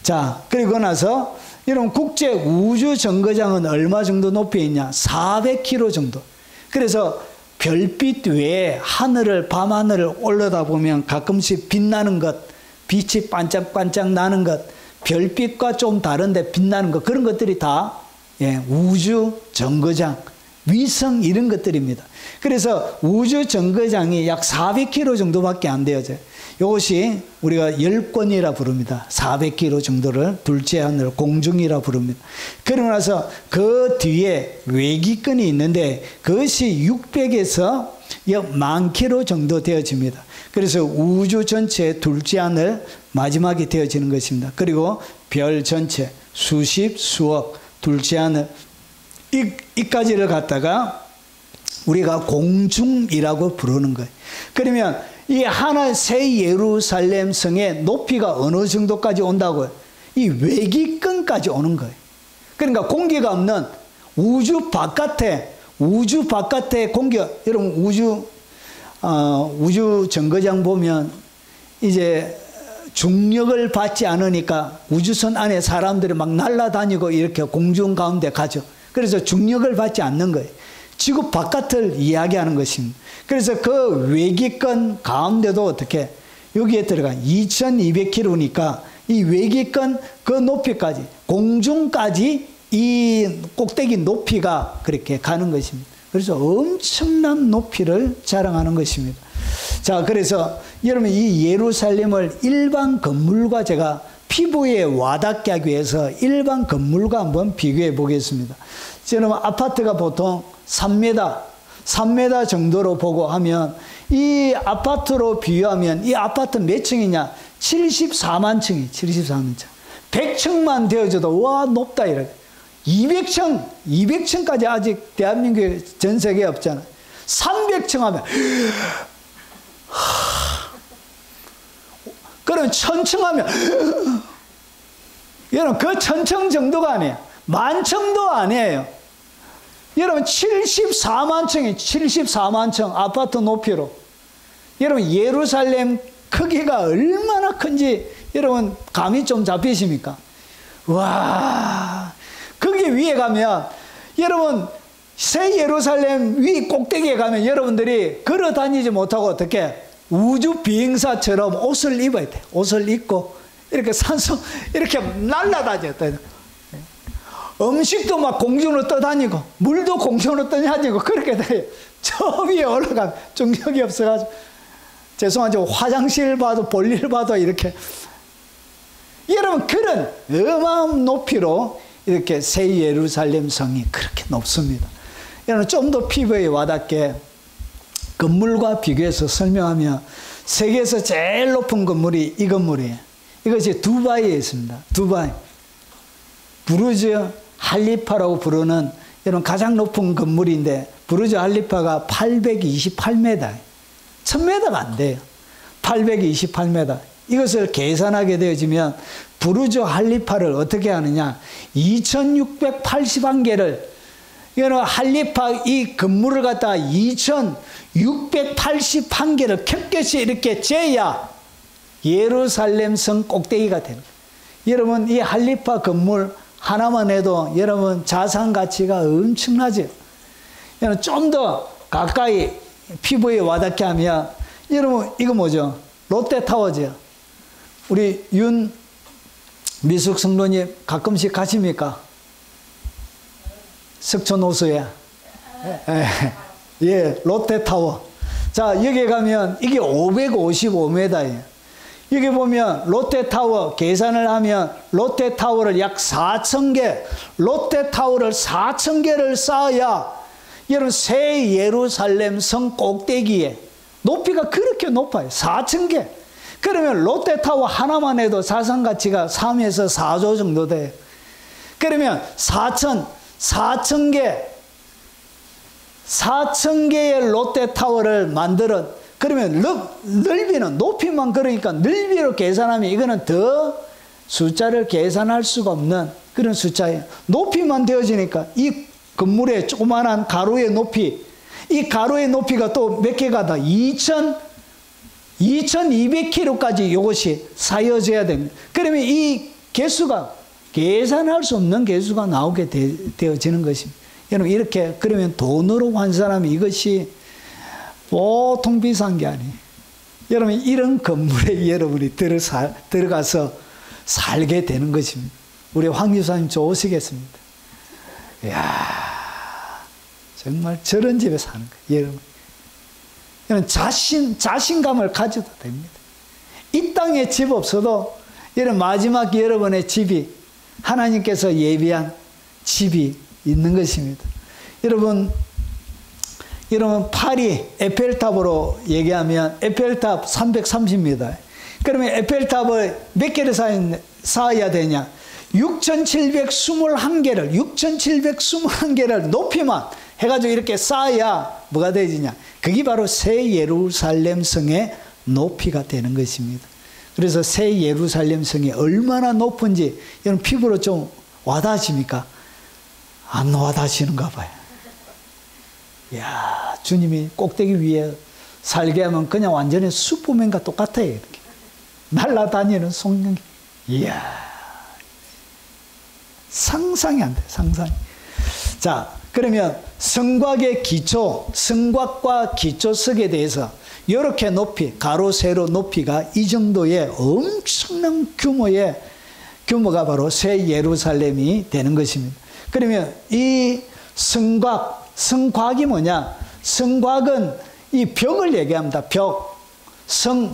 자, 그리고 나서 여러분 국제 우주 정거장은 얼마 정도 높이에 있냐? 400km 정도. 그래서 별빛 외에 밤하늘을 올라다보면 가끔씩 빛나는 것, 빛이 반짝반짝 나는 것, 별빛과 좀 다른데 빛나는 것, 그런 것들이 다 우주 정거장, 위성 이런 것들입니다. 그래서 우주 정거장이 약 400km 정도밖에 안 되어져요. 이것이 우리가 열권이라 부릅니다. 400km 정도를 둘째 하늘 공중이라 부릅니다. 그러고 나서 그 뒤에 외기권이 있는데 그것이 600에서 약 10,000km 정도 되어집니다. 그래서 우주 전체의 둘째 하늘 마지막이 되어지는 것입니다. 그리고 별 전체 수십 수억 둘째 하늘 이까지를 갖다가 우리가 공중이라고 부르는 거예요. 그러면 이 하나 새 예루살렘 성의 높이가 어느 정도까지 온다고요? 이 외기권까지 오는 거예요. 그러니까 공기가 없는 우주 바깥에 공기가, 여러분 우주 정거장 보면 이제 중력을 받지 않으니까 우주선 안에 사람들이 막 날아다니고 이렇게 공중 가운데 가죠. 그래서 중력을 받지 않는 거예요. 지구 바깥을 이야기하는 것입니다. 그래서 그 외기권 가운데도 어떻게 여기에 들어가 2200km니까 이 외기권 그 높이까지 공중까지 이 꼭대기 높이가 그렇게 가는 것입니다. 그래서 엄청난 높이를 자랑하는 것입니다. 자, 그래서 여러분 이 예루살렘을 일반 건물과 제가 피부에 와닿게 하기 위해서 일반 건물과 한번 비교해 보겠습니다. 여러분 아파트가 보통 3m 정도로 보고 하면 이 아파트로 비유하면 이 아파트 몇 층이냐? 74만 층이 74만 층. 100층만 되어져도 와 높다 이렇게. 200층까지 아직 대한민국에 전 세계에 없잖아요. 300층 하면 그럼 1000층 하면 여러분 그 1000층 정도가 아니에요. 10,000층도 아니에요. 여러분 74만 층이 74만 층 아파트 높이로. 여러분 예루살렘 크기가 얼마나 큰지 여러분 감이 좀 잡히십니까? 와, 거기 위에 가면 여러분 새 예루살렘 위 꼭대기에 가면 여러분들이 걸어 다니지 못하고 어떻게 우주 비행사처럼 옷을 입어야 돼. 옷을 입고 이렇게 산소 이렇게 날아다녀. 음식도 막 공중으로 떠다니고 물도 공중으로 떠다니고 그렇게 돼요. 저 위에 올라가면 중력이 없어가지고 죄송하지만 화장실 봐도 볼일 봐도 이렇게 여러분 그런 어마어마한 높이로 이렇게 새 예루살렘 성이 그렇게 높습니다. 여러분 좀 더 피부에 와닿게 건물과 비교해서 설명하면 세계에서 제일 높은 건물이 이 건물이에요. 이것이 두바이에 있습니다. 두바이 부르즈 할리파라고 부르는 여러분 가장 높은 건물인데 부르즈 할리파가 828m 1000m가 안 돼요. 828m 이것을 계산하게 되어지면 부르즈 할리파를 어떻게 하느냐 2681개를 이거는 할리파 이 건물을 갖다가 2681개를 겹겹이 이렇게 재야 예루살렘 성 꼭대기가 되는 거예요. 여러분 이 할리파 건물 하나만 해도 여러분 자산 가치가 엄청나죠. 여러분 좀 더 가까이 피부에 와닿게 하면 여러분 이거 뭐죠? 롯데타워죠. 우리 윤 미숙 성도님 가끔씩 가십니까? 석촌호수에. 예, 롯데타워. 자, 여기 가면 이게 555m예요. 여기 보면 롯데타워 계산을 하면 롯데타워를 약 4,000개, 롯데타워를 4,000개를 쌓아야 여러분 새 예루살렘 성 꼭대기에 높이가 그렇게 높아요. 4,000개. 그러면 롯데타워 하나만 해도 자산 가치가 3에서 4조 정도 돼요. 그러면 4,000개의 롯데타워를 만들은 그러면 넓이는 높이만 그러니까 넓이로 계산하면 이거는 더 숫자를 계산할 수가 없는 그런 숫자예요. 높이만 되어지니까 이 건물의 조그만한 가로의 높이 이 가로의 높이가 또 몇 개가 더 2200km까지 이것이 쌓여져야 됩니다. 그러면 이 개수가 계산할 수 없는 개수가 나오게 되어지는 것입니다. 여러분 이렇게 그러면 돈으로 환산하면 이것이 보통 비싼 게 아니에요. 여러분 이런 건물에 여러분이 들어가서 살게 되는 것입니다. 우리 황 교사님 좋으시겠습니다. 이야, 정말 저런 집에 사는 거예요. 여러분. 여러분 자신감을 가져도 됩니다. 이 땅에 집 없어도 여러분 마지막 여러분의 집이 하나님께서 예비한 집이 있는 것입니다. 여러분 파리 에펠탑으로 얘기하면 에펠탑 330m. 그러면 에펠탑을 몇 개를 쌓아야 되냐? 6,721개를 높이만 해가지고 이렇게 쌓아야 뭐가 되지냐? 그게 바로 새 예루살렘 성의 높이가 되는 것입니다. 그래서 새 예루살렘 성이 얼마나 높은지 여러분 피부로 좀 와닿으십니까? 안 와닿으시는가 봐요. 이야, 주님이 꼭대기 위에 살게 하면 그냥 완전히 슈퍼맨과 똑같아요. 이렇게 날아다니는 성령이. 이야, 상상이 안 돼, 상상이. 자, 그러면 성곽의 기초, 성곽과 기초석에 대해서 이렇게 높이, 가로, 세로 높이가 이 정도의 엄청난 규모가 바로 새 예루살렘이 되는 것입니다. 그러면 이 성곽이 뭐냐? 성곽은 이 벽을 얘기합니다. 벽.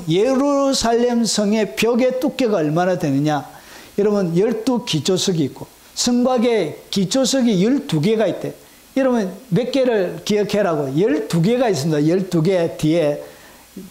예루살렘 성의 벽의 두께가 얼마나 되느냐? 여러분 12기초석이 있고 성곽에 기초석이 12개가 있대. 여러분 몇 개를 기억해라고? 12개가 있습니다. 12개 뒤에.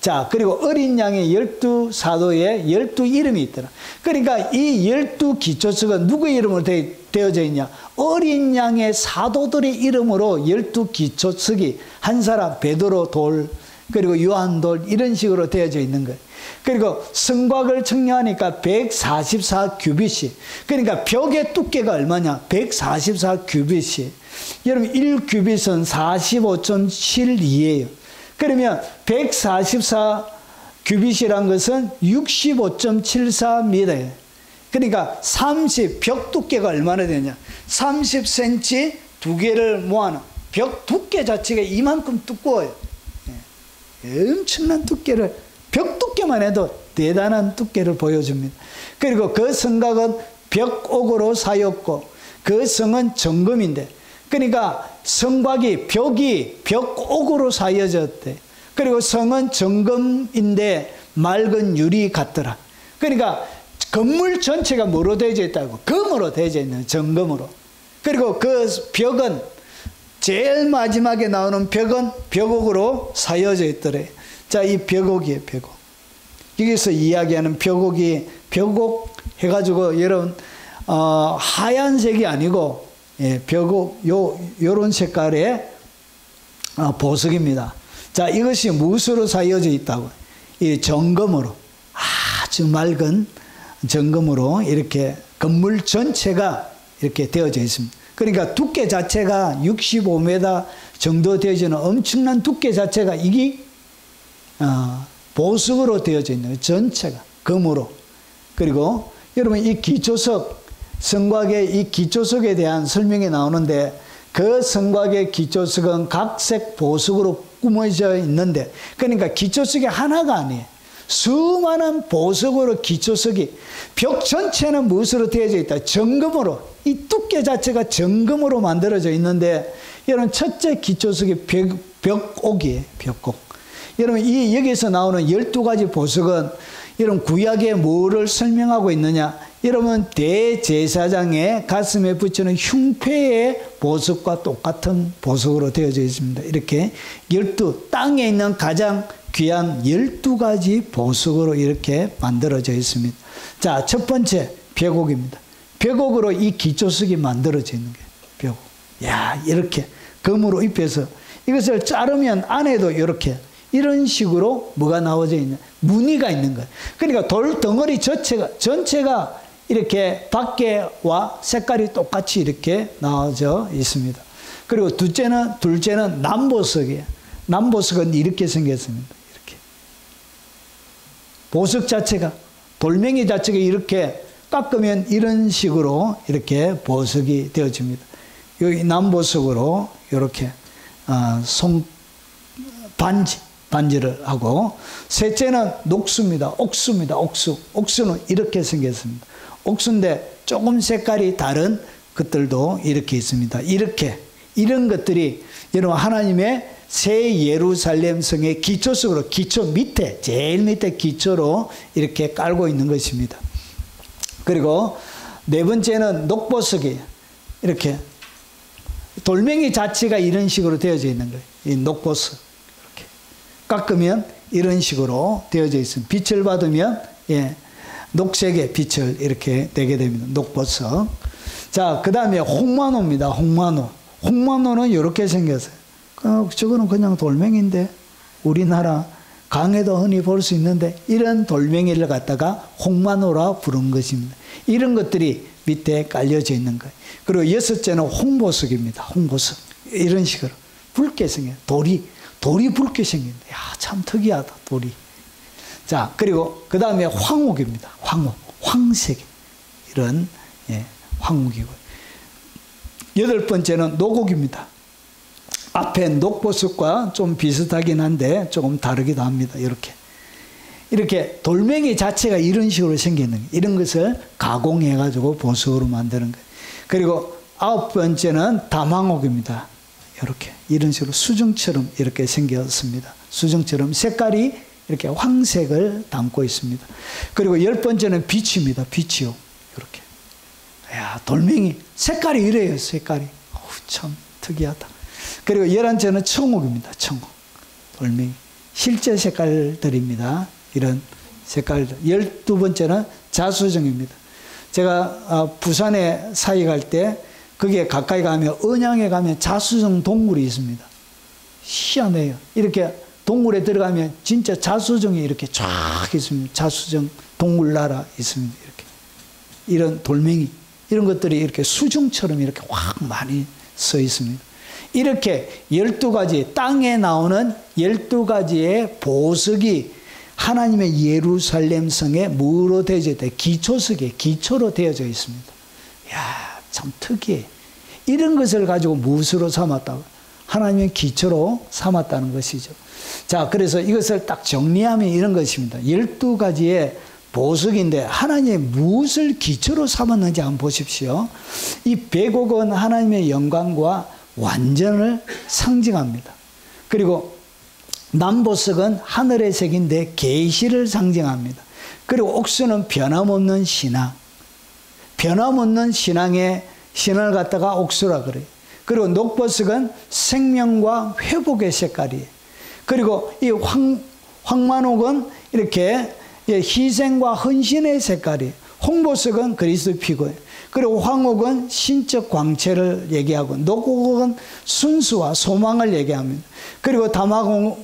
자, 그리고 어린 양의 12사도에 12이름이 있더라. 그러니까 이 12기초석은 누구의 이름으로 되어져 있냐? 어린 양의 사도들의 이름으로 12기초석이 한 사람, 베드로 돌, 그리고 요한 돌 이런 식으로 되어져 있는 거예요. 그리고 성곽을 측량하니까 144규빗이. 그러니까 벽의 두께가 얼마냐? 144규빗이. 여러분 1규빗은 45.72예요. 그러면 144규빗이란 것은 65.74m예요. 그러니까 벽 두께가 얼마나 되냐? 30cm 두 개를 모아놓은 벽 두께 자체가 이만큼 두꺼워요. 엄청난 두께를, 벽 두께만 해도 대단한 두께를 보여줍니다. 그리고 그 성곽은 벽옥으로 사였고 그 성은 정금인데, 그러니까 성곽이 벽이 벽옥으로 사여졌대. 그리고 성은 정금인데 맑은 유리 같더라. 그러니까 건물 전체가 뭐로 되어져 있다고? 금으로 되어져 있는, 정금으로. 그리고 그 벽은 제일 마지막에 나오는 벽은 벽옥으로 사여져 있더래. 자, 이 벽옥이에요, 벽옥. 여기서 이야기하는 벽옥이, 벽옥 해가지고 여러분 하얀색이 아니고 벽옥 요런 색깔의 보석입니다. 자, 이것이 무엇으로 사여져 있다고? 이 정금으로, 아주 맑은 정금으로 이렇게 건물 전체가 이렇게 되어져 있습니다. 그러니까 두께 자체가 65m 정도 되어지는 엄청난 두께 자체가 이게 보석으로 되어져 있는 거예요. 전체가 금으로. 그리고 여러분 이 기초석, 성곽의 이 기초석에 대한 설명이 나오는데, 그 성곽의 기초석은 각색 보석으로 꾸며져 있는데, 그러니까 기초석이 하나가 아니에요. 수많은 보석으로 기초석이, 벽 전체는 무엇으로 되어져 있다? 정금으로. 이 두께 자체가 정금으로 만들어져 있는데, 여러분 첫째 기초석이 벽옥이에요. 벽옥. 여러분 여기서 나오는 12가지 보석은 여러분 구약에 뭐를 설명하고 있느냐? 여러분 대제사장의 가슴에 붙이는 흉패의 보석과 똑같은 보석으로 되어져 있습니다. 이렇게 12, 땅에 있는 가장 귀한 12가지 보석으로 이렇게 만들어져 있습니다. 자, 첫 번째 벽옥입니다. 벽옥으로 이 기초석이 만들어져 있는 거예요. 벽옥. 야, 이렇게 금으로 입혀서 이것을 자르면 안에도 이렇게 이런 식으로 뭐가 나와져 있냐? 무늬가 있는 거예요. 그러니까 돌 덩어리 전체가 이렇게 밖에와 색깔이 똑같이 이렇게 나와져 있습니다. 그리고 둘째는 남보석이에요. 남보석은 이렇게 생겼습니다. 이렇게. 보석 자체가, 돌멩이 자체가 이렇게 깎으면 이런 식으로 이렇게 보석이 되어집니다. 여기 남보석으로 이렇게 반지를 하고, 셋째는 녹수입니다. 옥수입니다. 옥수는 이렇게 생겼습니다. 옥수인데 조금 색깔이 다른 것들도 이렇게 있습니다. 이런 것들이 여러분 하나님의 새 예루살렘 성의 기초석으로, 기초 밑에, 제일 밑에 기초로 이렇게 깔고 있는 것입니다. 그리고 네 번째는 녹보석이에요. 이렇게 돌멩이 자체가 이런 식으로 되어져 있는 거예요. 이 녹보석. 이렇게 깎으면 이런 식으로 되어져 있습니다. 빛을 받으면 녹색의 빛을 이렇게 내게 됩니다. 녹보석. 자, 그 다음에 홍마노입니다. 홍마노. 홍마노는 이렇게 생겼어요. 저거는 그냥 돌멩이인데 우리나라 강에도 흔히 볼 수 있는데 이런 돌멩이를 갖다가 홍마노라 부른 것입니다. 이런 것들이 밑에 깔려져 있는 거예요. 그리고 여섯째는 홍보석입니다. 홍보석. 이런 식으로 붉게 생겨요. 돌이 붉게 생긴다. 야, 참 특이하다. 돌이. 자, 그리고 그 다음에 황옥입니다. 황옥. 황색. 이런 황옥이고. 여덟 번째는 노곡입니다. 앞에 녹보석과 좀 비슷하긴 한데 조금 다르기도 합니다. 이렇게 돌멩이 자체가 이런 식으로 생기는 거예요. 이런 것을 가공해가지고 보석으로 만드는 거예요. 그리고 아홉 번째는 담황옥입니다. 이런 식으로 수정처럼 이렇게 생겼습니다. 수정처럼 색깔이 이렇게 황색을 담고 있습니다. 그리고 열 번째는 빛입니다. 빛이요. 이렇게. 야, 돌멩이 색깔이 이래요. 색깔이. 참 특이하다. 그리고 11번째는 청옥입니다. 청옥. 돌멩이. 실제 색깔들입니다. 이런 색깔들. 12번째는 자수정입니다. 제가 부산에 사역 갈 때 거기에 가까이 가면 언양에 가면 자수정 동굴이 있습니다. 희한해요. 이렇게 동굴에 들어가면 진짜 자수정이 이렇게 쫙 있습니다. 자수정 동굴 나라 있습니다. 이런 돌멩이 이런 것들이 이렇게 수중처럼 이렇게 확 많이 서 있습니다. 이렇게 12가지 땅에 나오는 12가지의 보석이 하나님의 예루살렘 성에 뭐로 되어져 있다? 기초석에 기초로 되어져 있습니다. 이야, 참 특이해. 이런 것을 가지고 무엇으로 삼았다고? 하나님의 기초로 삼았다는 것이죠. 자, 그래서 이것을 딱 정리하면 이런 것입니다. 12가지의 보석인데 하나님이 무엇을 기초로 삼았는지 한번 보십시오. 이 백옥은 하나님의 영광과 완전을 상징합니다. 그리고 남보석은 하늘의 색인데 계시를 상징합니다. 그리고 옥수는 변함없는 신앙. 변함없는 신앙을 갖다가 옥수라 그래요. 그리고 녹보석은 생명과 회복의 색깔이에요. 그리고 이 황만옥은 이렇게 희생과 헌신의 색깔이에요. 홍보석은 그리스도 피고예요. 그리고 황옥은 신적 광채를 얘기하고 녹옥은 순수와 소망을 얘기합니다. 그리고 담황옥은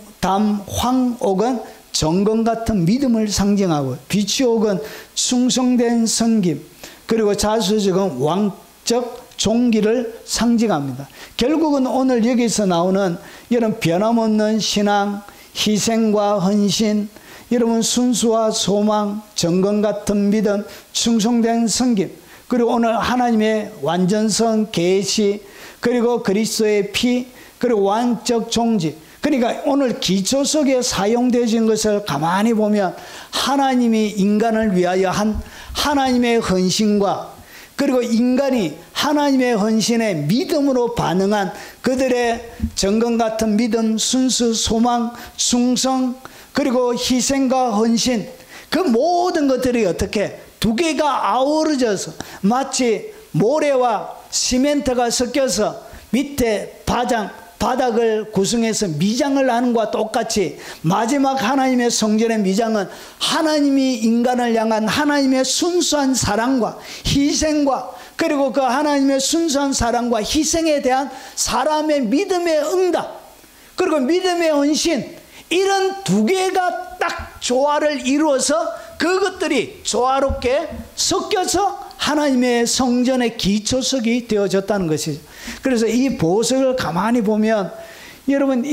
정금 같은 믿음을 상징하고 비치옥은 충성된 섬김 그리고 자수석은 왕적 종기를 상징합니다. 결국은 오늘 여기서 나오는 이런 변함없는 신앙, 희생과 헌신, 여러분 순수와 소망, 정금 같은 믿음, 충성된 섬김 그리고 오늘 하나님의 완전성, 계시 그리고 그리스도의 피 그리고 왕적 종지 그러니까 오늘 기초석에 사용되어진 것을 가만히 보면 하나님이 인간을 위하여 한 하나님의 헌신과 그리고 인간이 하나님의 헌신에 믿음으로 반응한 그들의 정금 같은 믿음, 순수, 소망, 충성 그리고 희생과 헌신 그 모든 것들이 어떻게 두 개가 아우러져서 마치 모래와 시멘트가 섞여서 밑에 바닥을 구성해서 미장을 하는 것과 똑같이 마지막 하나님의 성전의 미장은 하나님이 인간을 향한 하나님의 순수한 사랑과 희생과 그리고 그 하나님의 순수한 사랑과 희생에 대한 사람의 믿음의 응답 그리고 믿음의 헌신 이런 두 개가 딱 조화를 이루어서 그것들이 조화롭게 섞여서 하나님의 성전의 기초석이 되어졌다는 것이죠. 그래서 이 보석을 가만히 보면 여러분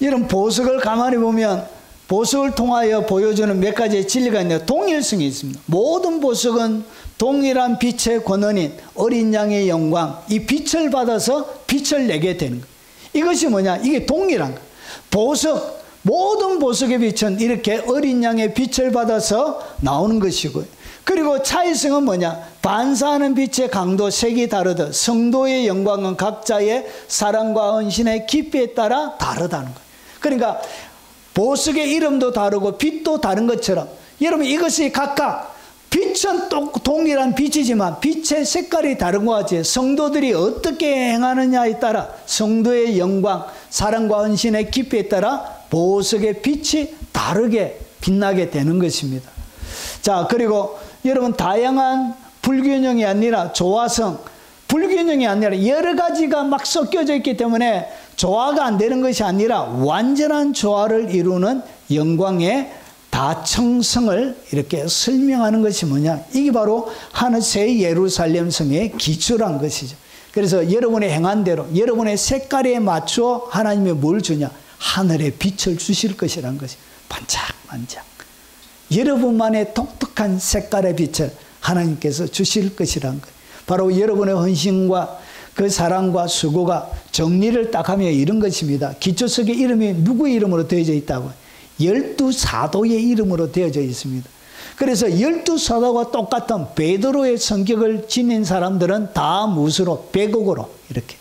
이런 보석을 가만히 보면 보석을 통하여 보여주는 몇 가지의 진리가 있는데 동일성이 있습니다. 모든 보석은 동일한 빛의 권원인 어린 양의 영광 이 빛을 받아서 빛을 내게 되는 거예요. 이것이 뭐냐? 이게 동일한 거예요. 모든 보석의 빛은 이렇게 어린 양의 빛을 받아서 나오는 것이고요. 그리고 차이성은 뭐냐? 반사하는 빛의 강도, 색이 다르듯 성도의 영광은 각자의 사랑과 헌신의 깊이에 따라 다르다는 거예요. 그러니까 보석의 이름도 다르고 빛도 다른 것처럼 여러분 이것이 각각 빛은 동일한 빛이지만 빛의 색깔이 다른 것 같이 성도들이 어떻게 행하느냐에 따라 성도의 영광, 사랑과 헌신의 깊이에 따라 보석의 빛이 다르게 빛나게 되는 것입니다. 자, 그리고 여러분 다양한 불균형이 아니라 조화성, 불균형이 아니라 여러 가지가 막 섞여져 있기 때문에 조화가 안 되는 것이 아니라 완전한 조화를 이루는 영광의 다청성을 이렇게 설명하는 것이 뭐냐? 이게 바로 하늘 새 예루살렘 성의 기초란 것이죠. 그래서 여러분의 행한 대로 여러분의 색깔에 맞춰 하나님이 뭘 주냐? 하늘의 빛을 주실 것이란 것이 반짝반짝 여러분만의 독특한 색깔의 빛을 하나님께서 주실 것이란 거예요. 바로 여러분의 헌신과 그 사랑과 수고가 정리를 딱 하며 이런 것입니다. 기초석의 이름이 누구의 이름으로 되어져 있다고? 12사도의 이름으로 되어져 있습니다. 그래서 12사도가 똑같은 베드로의 성격을 지닌 사람들은 다 무수로 백옥으로 이렇게,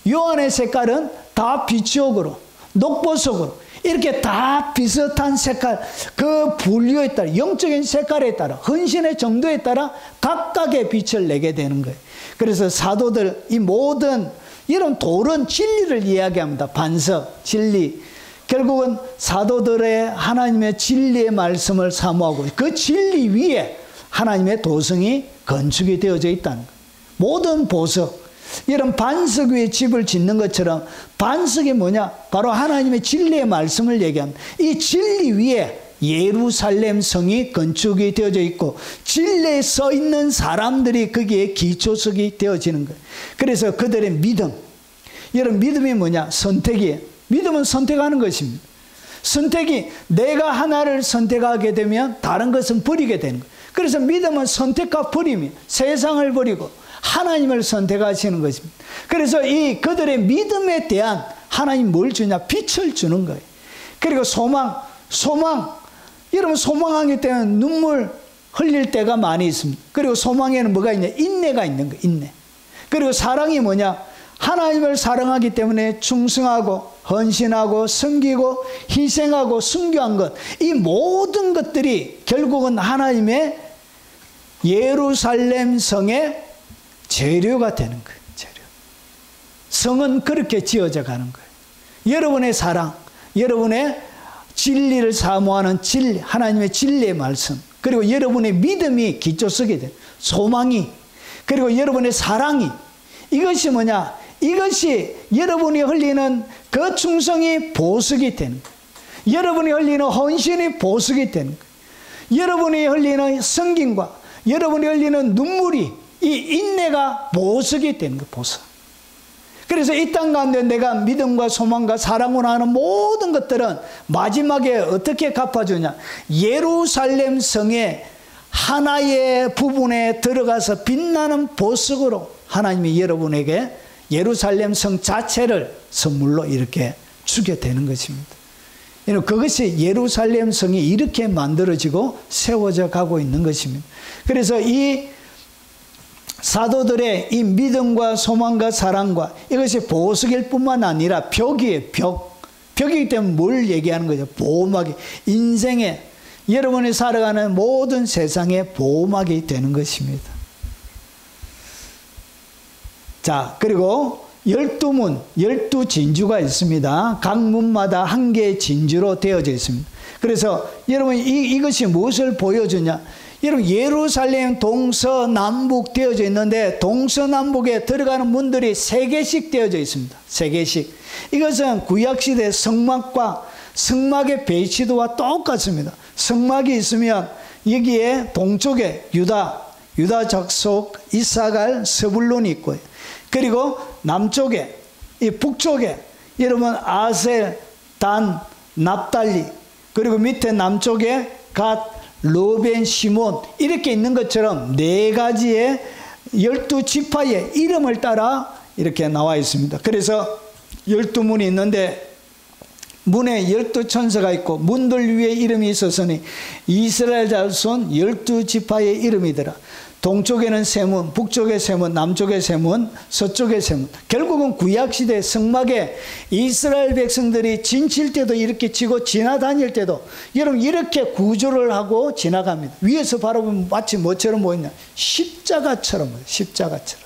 요한의 색깔은 다 비치옥으로, 녹보석으로 이렇게 다 비슷한 색깔, 그 분류에 따라 영적인 색깔에 따라 헌신의 정도에 따라 각각의 빛을 내게 되는 거예요. 그래서 사도들 이 모든 이런 돌은 진리를 이야기합니다. 반석, 진리. 결국은 사도들의 하나님의 진리의 말씀을 사모하고 그 진리 위에 하나님의 도성이 건축이 되어져 있다는 거예요. 모든 보석, 이런 반석 위에 집을 짓는 것처럼 반석이 뭐냐? 바로 하나님의 진리의 말씀을 얘기합니다. 이 진리 위에 예루살렘 성이 건축이 되어져 있고 진리에 써 있는 사람들이 거기에 기초석이 되어지는 거예요. 그래서 그들의 믿음, 여러분 믿음이 뭐냐? 선택이에요. 믿음은 선택하는 것입니다. 선택이 내가 하나를 선택하게 되면 다른 것은 버리게 되는 거예요. 그래서 믿음은 선택과 버림이 세상을 버리고 하나님을 선택하시는 것입니다. 그래서 이 그들의 믿음에 대한 하나님 뭘 주냐? 빛을 주는 거예요. 그리고 소망. 여러분 소망하기 때문에 눈물 흘릴 때가 많이 있습니다. 그리고 소망에는 뭐가 있냐? 인내가 있는 거예요. 인내. 그리고 사랑이 뭐냐? 하나님을 사랑하기 때문에 충성하고 헌신하고 섬기고 희생하고 순교한 것, 이 모든 것들이 결국은 하나님의 예루살렘 성의 재료가 되는 거예요. 재료. 성은 그렇게 지어져 가는 거예요. 여러분의 사랑, 여러분의 진리를 사모하는 진리, 하나님의 진리의 말씀, 그리고 여러분의 믿음이 기초석이 돼요. 소망이, 그리고 여러분의 사랑이, 이것이 뭐냐? 이것이 여러분이 흘리는 그 충성이 보석이 되는 거예요. 여러분이 흘리는 헌신이 보석이 되는 거예요. 여러분이 흘리는 성김과 여러분이 흘리는 눈물이, 이 인내가 보석이 되는 거예요. 보석. 그래서 이 땅 가운데 내가 믿음과 소망과 사랑으로 하는 모든 것들은 마지막에 어떻게 갚아주냐? 예루살렘 성의 하나의 부분에 들어가서 빛나는 보석으로 하나님이 여러분에게 예루살렘 성 자체를 선물로 이렇게 주게 되는 것입니다. 그것이 예루살렘 성이 이렇게 만들어지고 세워져 가고 있는 것입니다. 그래서 이 사도들의 이 믿음과 소망과 사랑과 이것이 보석일 뿐만 아니라 벽이에요. 벽이기 때문에 뭘 얘기하는 거죠? 보호막이. 인생에 여러분이 살아가는 모든 세상의 보호막이 되는 것입니다. 자, 그리고 12문, 12진주가 있습니다. 각 문마다 한 개의 진주로 되어져 있습니다. 그래서 여러분 이것이 무엇을 보여주냐? 여러분 예루살렘 동서남북 되어져 있는데 동서남북에 들어가는 문들이 3개씩 되어져 있습니다. 3개씩. 이것은 구약시대 성막과 성막의 배치도와 똑같습니다. 성막이 있으면 여기에 동쪽에 유다 족속 이사갈 스불론이 있고요. 그리고 남쪽에, 이 북쪽에 여러분 아셀, 단, 납달리, 그리고 밑에 남쪽에 갓, 르벤, 시몬 이렇게 있는 것처럼 4가지의 12지파의 이름을 따라 이렇게 나와 있습니다. 그래서 12문이 있는데 문에 12천사가 있고 문들 위에 이름이 있었으니 이스라엘 자손 12지파의 이름이더라. 동쪽에는 세 문, 북쪽에 세 문, 남쪽에 세 문, 서쪽에 세 문. 결국은 구약시대 성막에 이스라엘 백성들이 진칠 때도 이렇게 치고 지나다닐 때도 여러분 이렇게 구조를 하고 지나갑니다. 위에서 바라보면 마치 뭐처럼 보이냐? 십자가처럼 보여요. 십자가처럼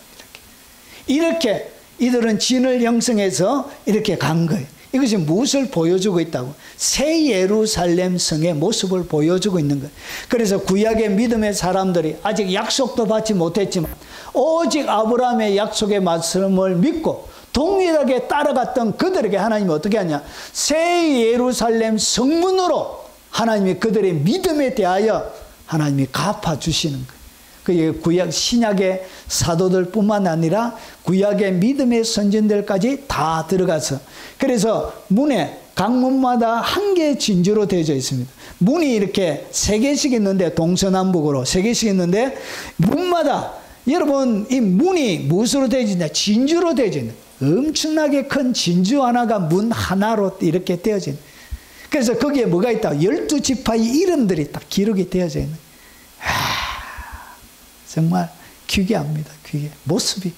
이렇게 이들은 진을 형성해서 이렇게 간 거예요. 이것이 무엇을 보여주고 있다고? 새 예루살렘 성의 모습을 보여주고 있는 거예요. 그래서 구약의 믿음의 사람들이 아직 약속도 받지 못했지만 오직 아브라함의 약속의 말씀을 믿고 동일하게 따라갔던 그들에게 하나님이 어떻게 하냐? 새 예루살렘 성문으로 하나님이 그들의 믿음에 대하여 하나님이 갚아주시는 거예요. 그 구약 신약의 사도들 뿐만 아니라 구약의 믿음의 선진들까지 다 들어가서 그래서 문에 각 문마다 한 개의 진주로 되어져 있습니다. 문이 이렇게 3개씩 있는데 동서남북으로 3개씩 있는데 문마다 여러분 이 문이 무엇으로 되어져 있냐? 진주로 되어져 있는 엄청나게 큰 진주 하나가 문 하나로 이렇게 되어져 있는 그래서 거기에 뭐가 있다? 12지파의 이름들이 딱 기록이 되어져 있는 정말 귀괴합니다. 귀괴. 모습이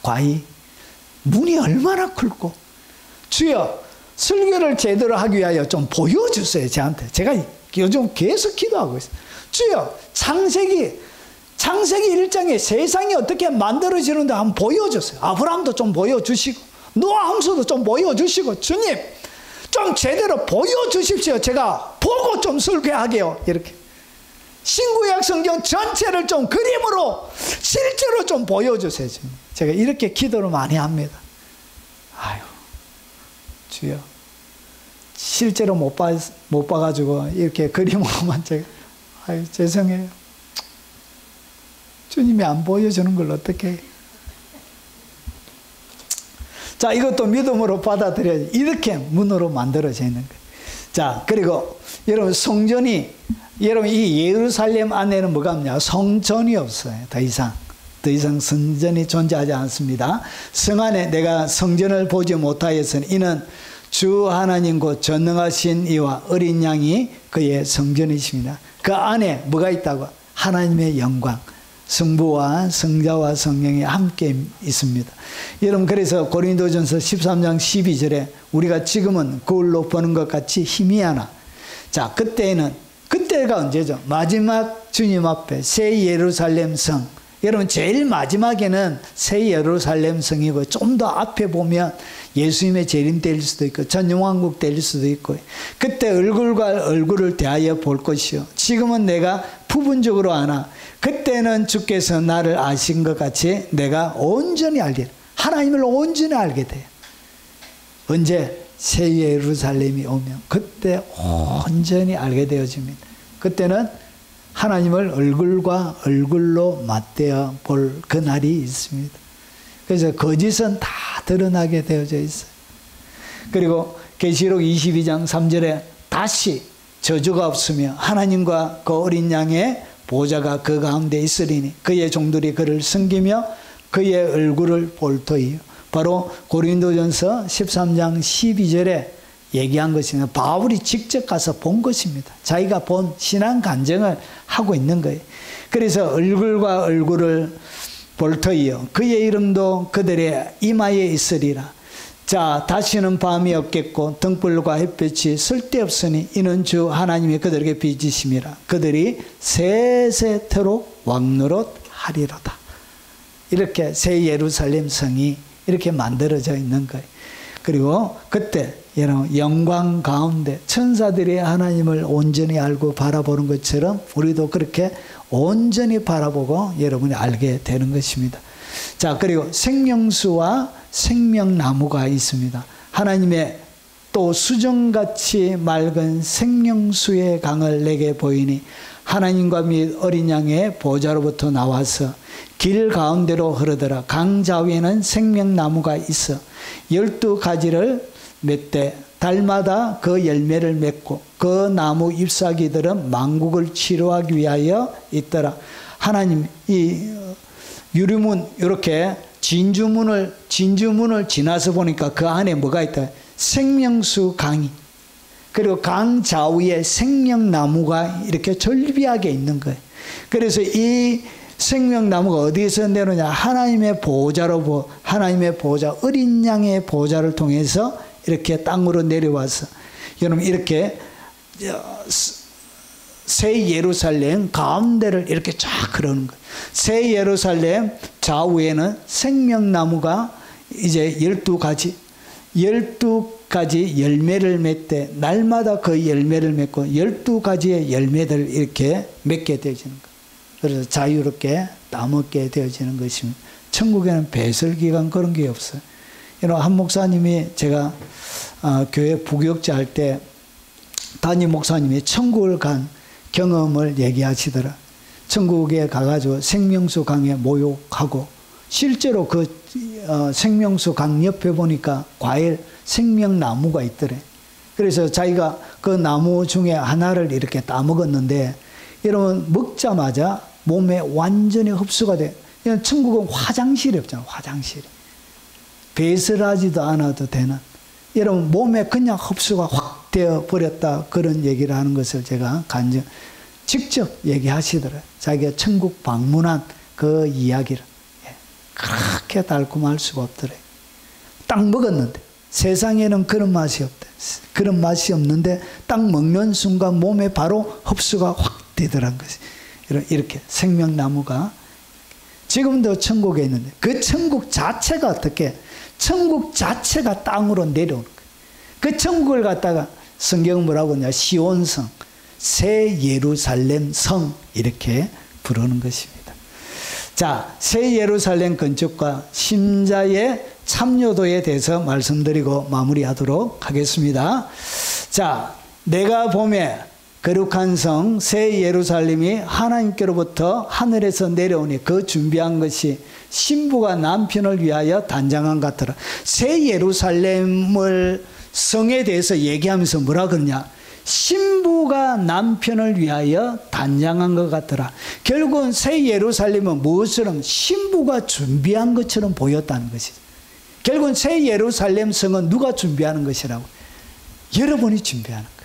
과히 문이 얼마나 굵고 주여 설교를 제대로 하기 위하여 좀 보여주세요. 저한테. 제가 요즘 계속 기도하고 있어요. 주여 창세기 1장에 세상이 어떻게 만들어지는데 한번 보여주세요. 아브라함도 좀 보여주시고 노아 홍수도 좀 보여주시고 주님 좀 제대로 보여주십시오. 제가 보고 좀 설교하게요. 이렇게. 신구약 성경 전체를 좀 그림으로 실제로 좀 보여주세요. 제가 이렇게 기도를 많이 합니다. 아유, 주여 실제로 못 봐가지고 이렇게 그림으로만 제가 아유 죄송해요. 주님이 안 보여주는 걸 어떻게 해요? 자, 이것도 믿음으로 받아들여야지. 이렇게 문으로 만들어져 있는 거예요. 자, 그리고 여러분 성전이 여러분 이 예루살렘 안에는 뭐가 없냐? 성전이 없어요. 더 이상 성전이 존재하지 않습니다. 성 안에 내가 성전을 보지 못하였으니 이는 주 하나님 곧 전능하신 이와 어린 양이 그의 성전이십니다. 그 안에 뭐가 있다고? 하나님의 영광, 성부와 성자와 성령이 함께 있습니다. 여러분 그래서 고린도전서 13장 12절에 우리가 지금은 거울로 보는 것 같이 희미하나 자 그때가 언제죠? 마지막 주님 앞에 새 예루살렘 성. 여러분 제일 마지막에는 새 예루살렘 성이고 좀 더 앞에 보면 예수님의 재림 때일 수도 있고 전영왕국 때일 수도 있고 그때 얼굴과 얼굴을 대하여 볼 것이요. 지금은 내가 부분적으로 아나 그때는 주께서 나를 아신 것 같이 내가 온전히 알게 하나님을 온전히 알게 돼요. 언제? 새 예루살렘이 오면 그때 온전히 알게 되어집니다. 그때는 하나님을 얼굴과 얼굴로 맞대어 볼 그날이 있습니다. 그래서 거짓은 다 드러나게 되어져 있어요. 그리고 계시록 22장 3절에 다시 저주가 없으며 하나님과 그 어린 양의 보좌가 그 가운데 있으리니 그의 종들이 그를 섬기며 그의 얼굴을 볼 터이요. 바로 고린도전서 13장 12절에 얘기한 것입니다. 바울이 직접 가서 본 것입니다. 자기가 본 신앙 간증을 하고 있는 거예요. 그래서 얼굴과 얼굴을 볼 터이요. 그의 이름도 그들의 이마에 있으리라. 자, 다시는 밤이 없겠고 등불과 햇볕이 쓸데없으니 이는 주 하나님이 그들에게 빚으심이라. 그들이 세세토록 왕노릇하리로다. 이렇게 새 예루살렘 성이 이렇게 만들어져 있는 거예요. 그리고 그때 여러분 영광 가운데 천사들이 하나님을 온전히 알고 바라보는 것처럼 우리도 그렇게 온전히 바라보고 여러분이 알게 되는 것입니다. 자, 그리고 생명수와 생명나무가 있습니다. 하나님의 또 수정같이 맑은 생명수의 강을 내게 보이니 하나님과 및 어린 양의 보좌로부터 나와서 길 가운데로 흐르더라. 강 자위에는 생명나무가 있어 12가지를 맺되 달마다 그 열매를 맺고 그 나무 잎사귀들은 만국을 치료하기 위하여 있더라. 하나님 이 유리문 이렇게 진주문을 지나서 보니까 그 안에 뭐가 있다? 생명수 강이, 그리고 강 좌우에 생명나무가 이렇게 절비하게 있는 거예요. 그래서 이 생명나무가 어디에서 내려오냐? 하나님의 보호자로, 하나님의 보호자, 어린 양의 보호자를 통해서 이렇게 땅으로 내려와서, 여러분 이렇게 새 예루살렘 가운데를 이렇게 쫙 그러는 거예요. 새 예루살렘 좌우에는 생명나무가 이제 12가지 열매를 맺되, 날마다 그 열매를 맺고 12가지의 열매들을 이렇게 맺게 되어지는 거예요. 그래서 자유롭게 따먹게 되어지는 것입니다. 천국에는 배설기간 그런 게 없어요. 한 목사님이, 제가 교회 부교육자 할 때 담임 목사님이 천국을 간 경험을 얘기하시더라. 천국에 가가지고 생명수 강에 목욕하고, 실제로 그 생명수 강 옆에 보니까 과일 생명나무가 있더래. 그래서 자기가 그 나무 중에 하나를 이렇게 따먹었는데, 여러분 먹자마자 몸에 완전히 흡수가 돼. 천국은 화장실이 없잖아. 화장실이 배설하지도 않아도 되는, 여러분 몸에 그냥 흡수가 확 되어 버렸다, 그런 얘기를 하는 것을 제가 직접 얘기하시더라고요. 자기가 천국 방문한 그 이야기를. 그렇게 달콤할 수가 없더래요. 딱 먹었는데, 세상에는 그런 맛이 없대. 그런 맛이 없는데 딱 먹는 순간 몸에 바로 흡수가 확 되더란 것이. 이렇게 생명나무가 지금도 천국에 있는데, 그 천국 자체가 어떻게? 천국 자체가 땅으로 내려오는 거예요. 그 천국을 갖다가 성경은 뭐라고 하냐? 시온성, 새 예루살렘 성, 이렇게 부르는 것입니다. 자, 새 예루살렘 건축과 심자의 참여도에 대해서 말씀드리고 마무리하도록 하겠습니다. 자, 내가 봄에 거룩한 성 새 예루살렘이 하나님께로부터 하늘에서 내려오니 그 준비한 것이 신부가 남편을 위하여 단장한 것 같더라. 새 예루살렘을 성에 대해서 얘기하면서 뭐라 그러냐? 신부가 남편을 위하여 단장한 것 같더라. 결국은 새 예루살렘은 무엇처럼? 신부가 준비한 것처럼 보였다는 것이죠. 결국은 새 예루살렘 성은 누가 준비하는 것이라고? 여러분이 준비하는 거예요.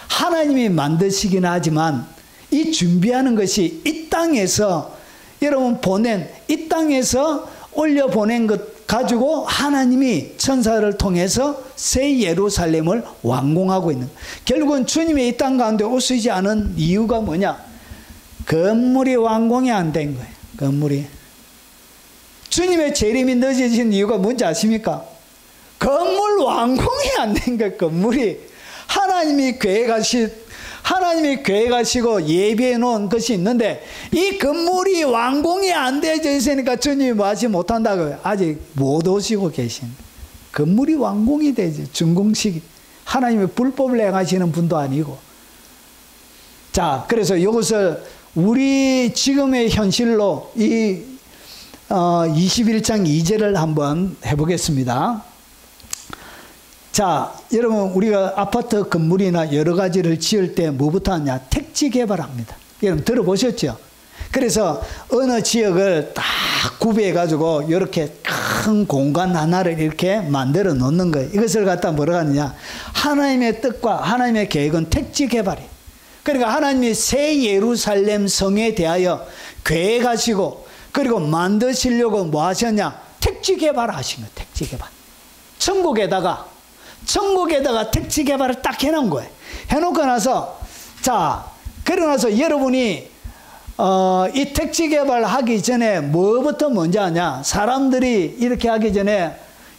하나님이 만드시긴 하지만 이 준비하는 것이 이 땅에서 여러분 이 땅에서 올려 보낸 것 가지고 하나님이 천사를 통해서 새 예루살렘을 완공하고 있는 거예요. 결국은 주님이 이 땅 가운데 오시지 않은 이유가 뭐냐? 건물이 완공이 안 된 거예요. 건물이. 주님의 재림이 늦어진 이유가 뭔지 아십니까? 건물 완공이 안 된 거예요. 건물이. 하나님이 계획하시고 예비해 놓은 것이 있는데, 이 건물이 완공이 안 되어져 있으니까 주님이 뭐 하지 못한다고요. 아직 못 오시고 계신. 건물이 완공이 되지. 준공식이. 하나님의 불법을 행하시는 분도 아니고. 자, 그래서 이것을 우리 지금의 현실로 이 21장 2절을 한번 해보겠습니다. 자, 여러분 우리가 아파트 건물이나 여러 가지를 지을 때 뭐부터 하냐? 택지 개발합니다. 여러분 들어보셨죠? 그래서 어느 지역을 딱 구비해 가지고 이렇게 큰 공간 하나를 이렇게 만들어 놓는 거예요. 이것을 갖다 뭐라고 하느냐? 하나님의 뜻과 하나님의 계획은 택지 개발이에요. 그러니까 하나님이 새 예루살렘 성에 대하여 계획하시고, 그리고 만드시려고 뭐 하셨냐? 택지 개발을 하신 거예요. 택지 개발. 천국에다가 택지 개발을 딱 해놓은 거예요. 해놓고 나서, 자, 그러고 나서 여러분이 이 택지 개발 하기 전에 뭐부터 먼저 하냐? 사람들이 이렇게 하기 전에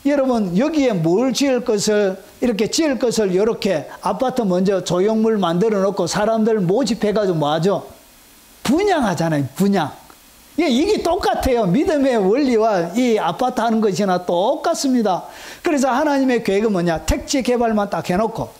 여러분 여기에 뭘 지을 것을 이렇게 아파트 먼저 조형물 만들어 놓고 사람들 모집해가지고 뭐 하죠? 분양하잖아요. 분양. 이게 똑같아요. 믿음의 원리와 이 아파트 하는 것이나 똑같습니다. 그래서 하나님의 계획은 뭐냐? 택지 개발만 딱 해놓고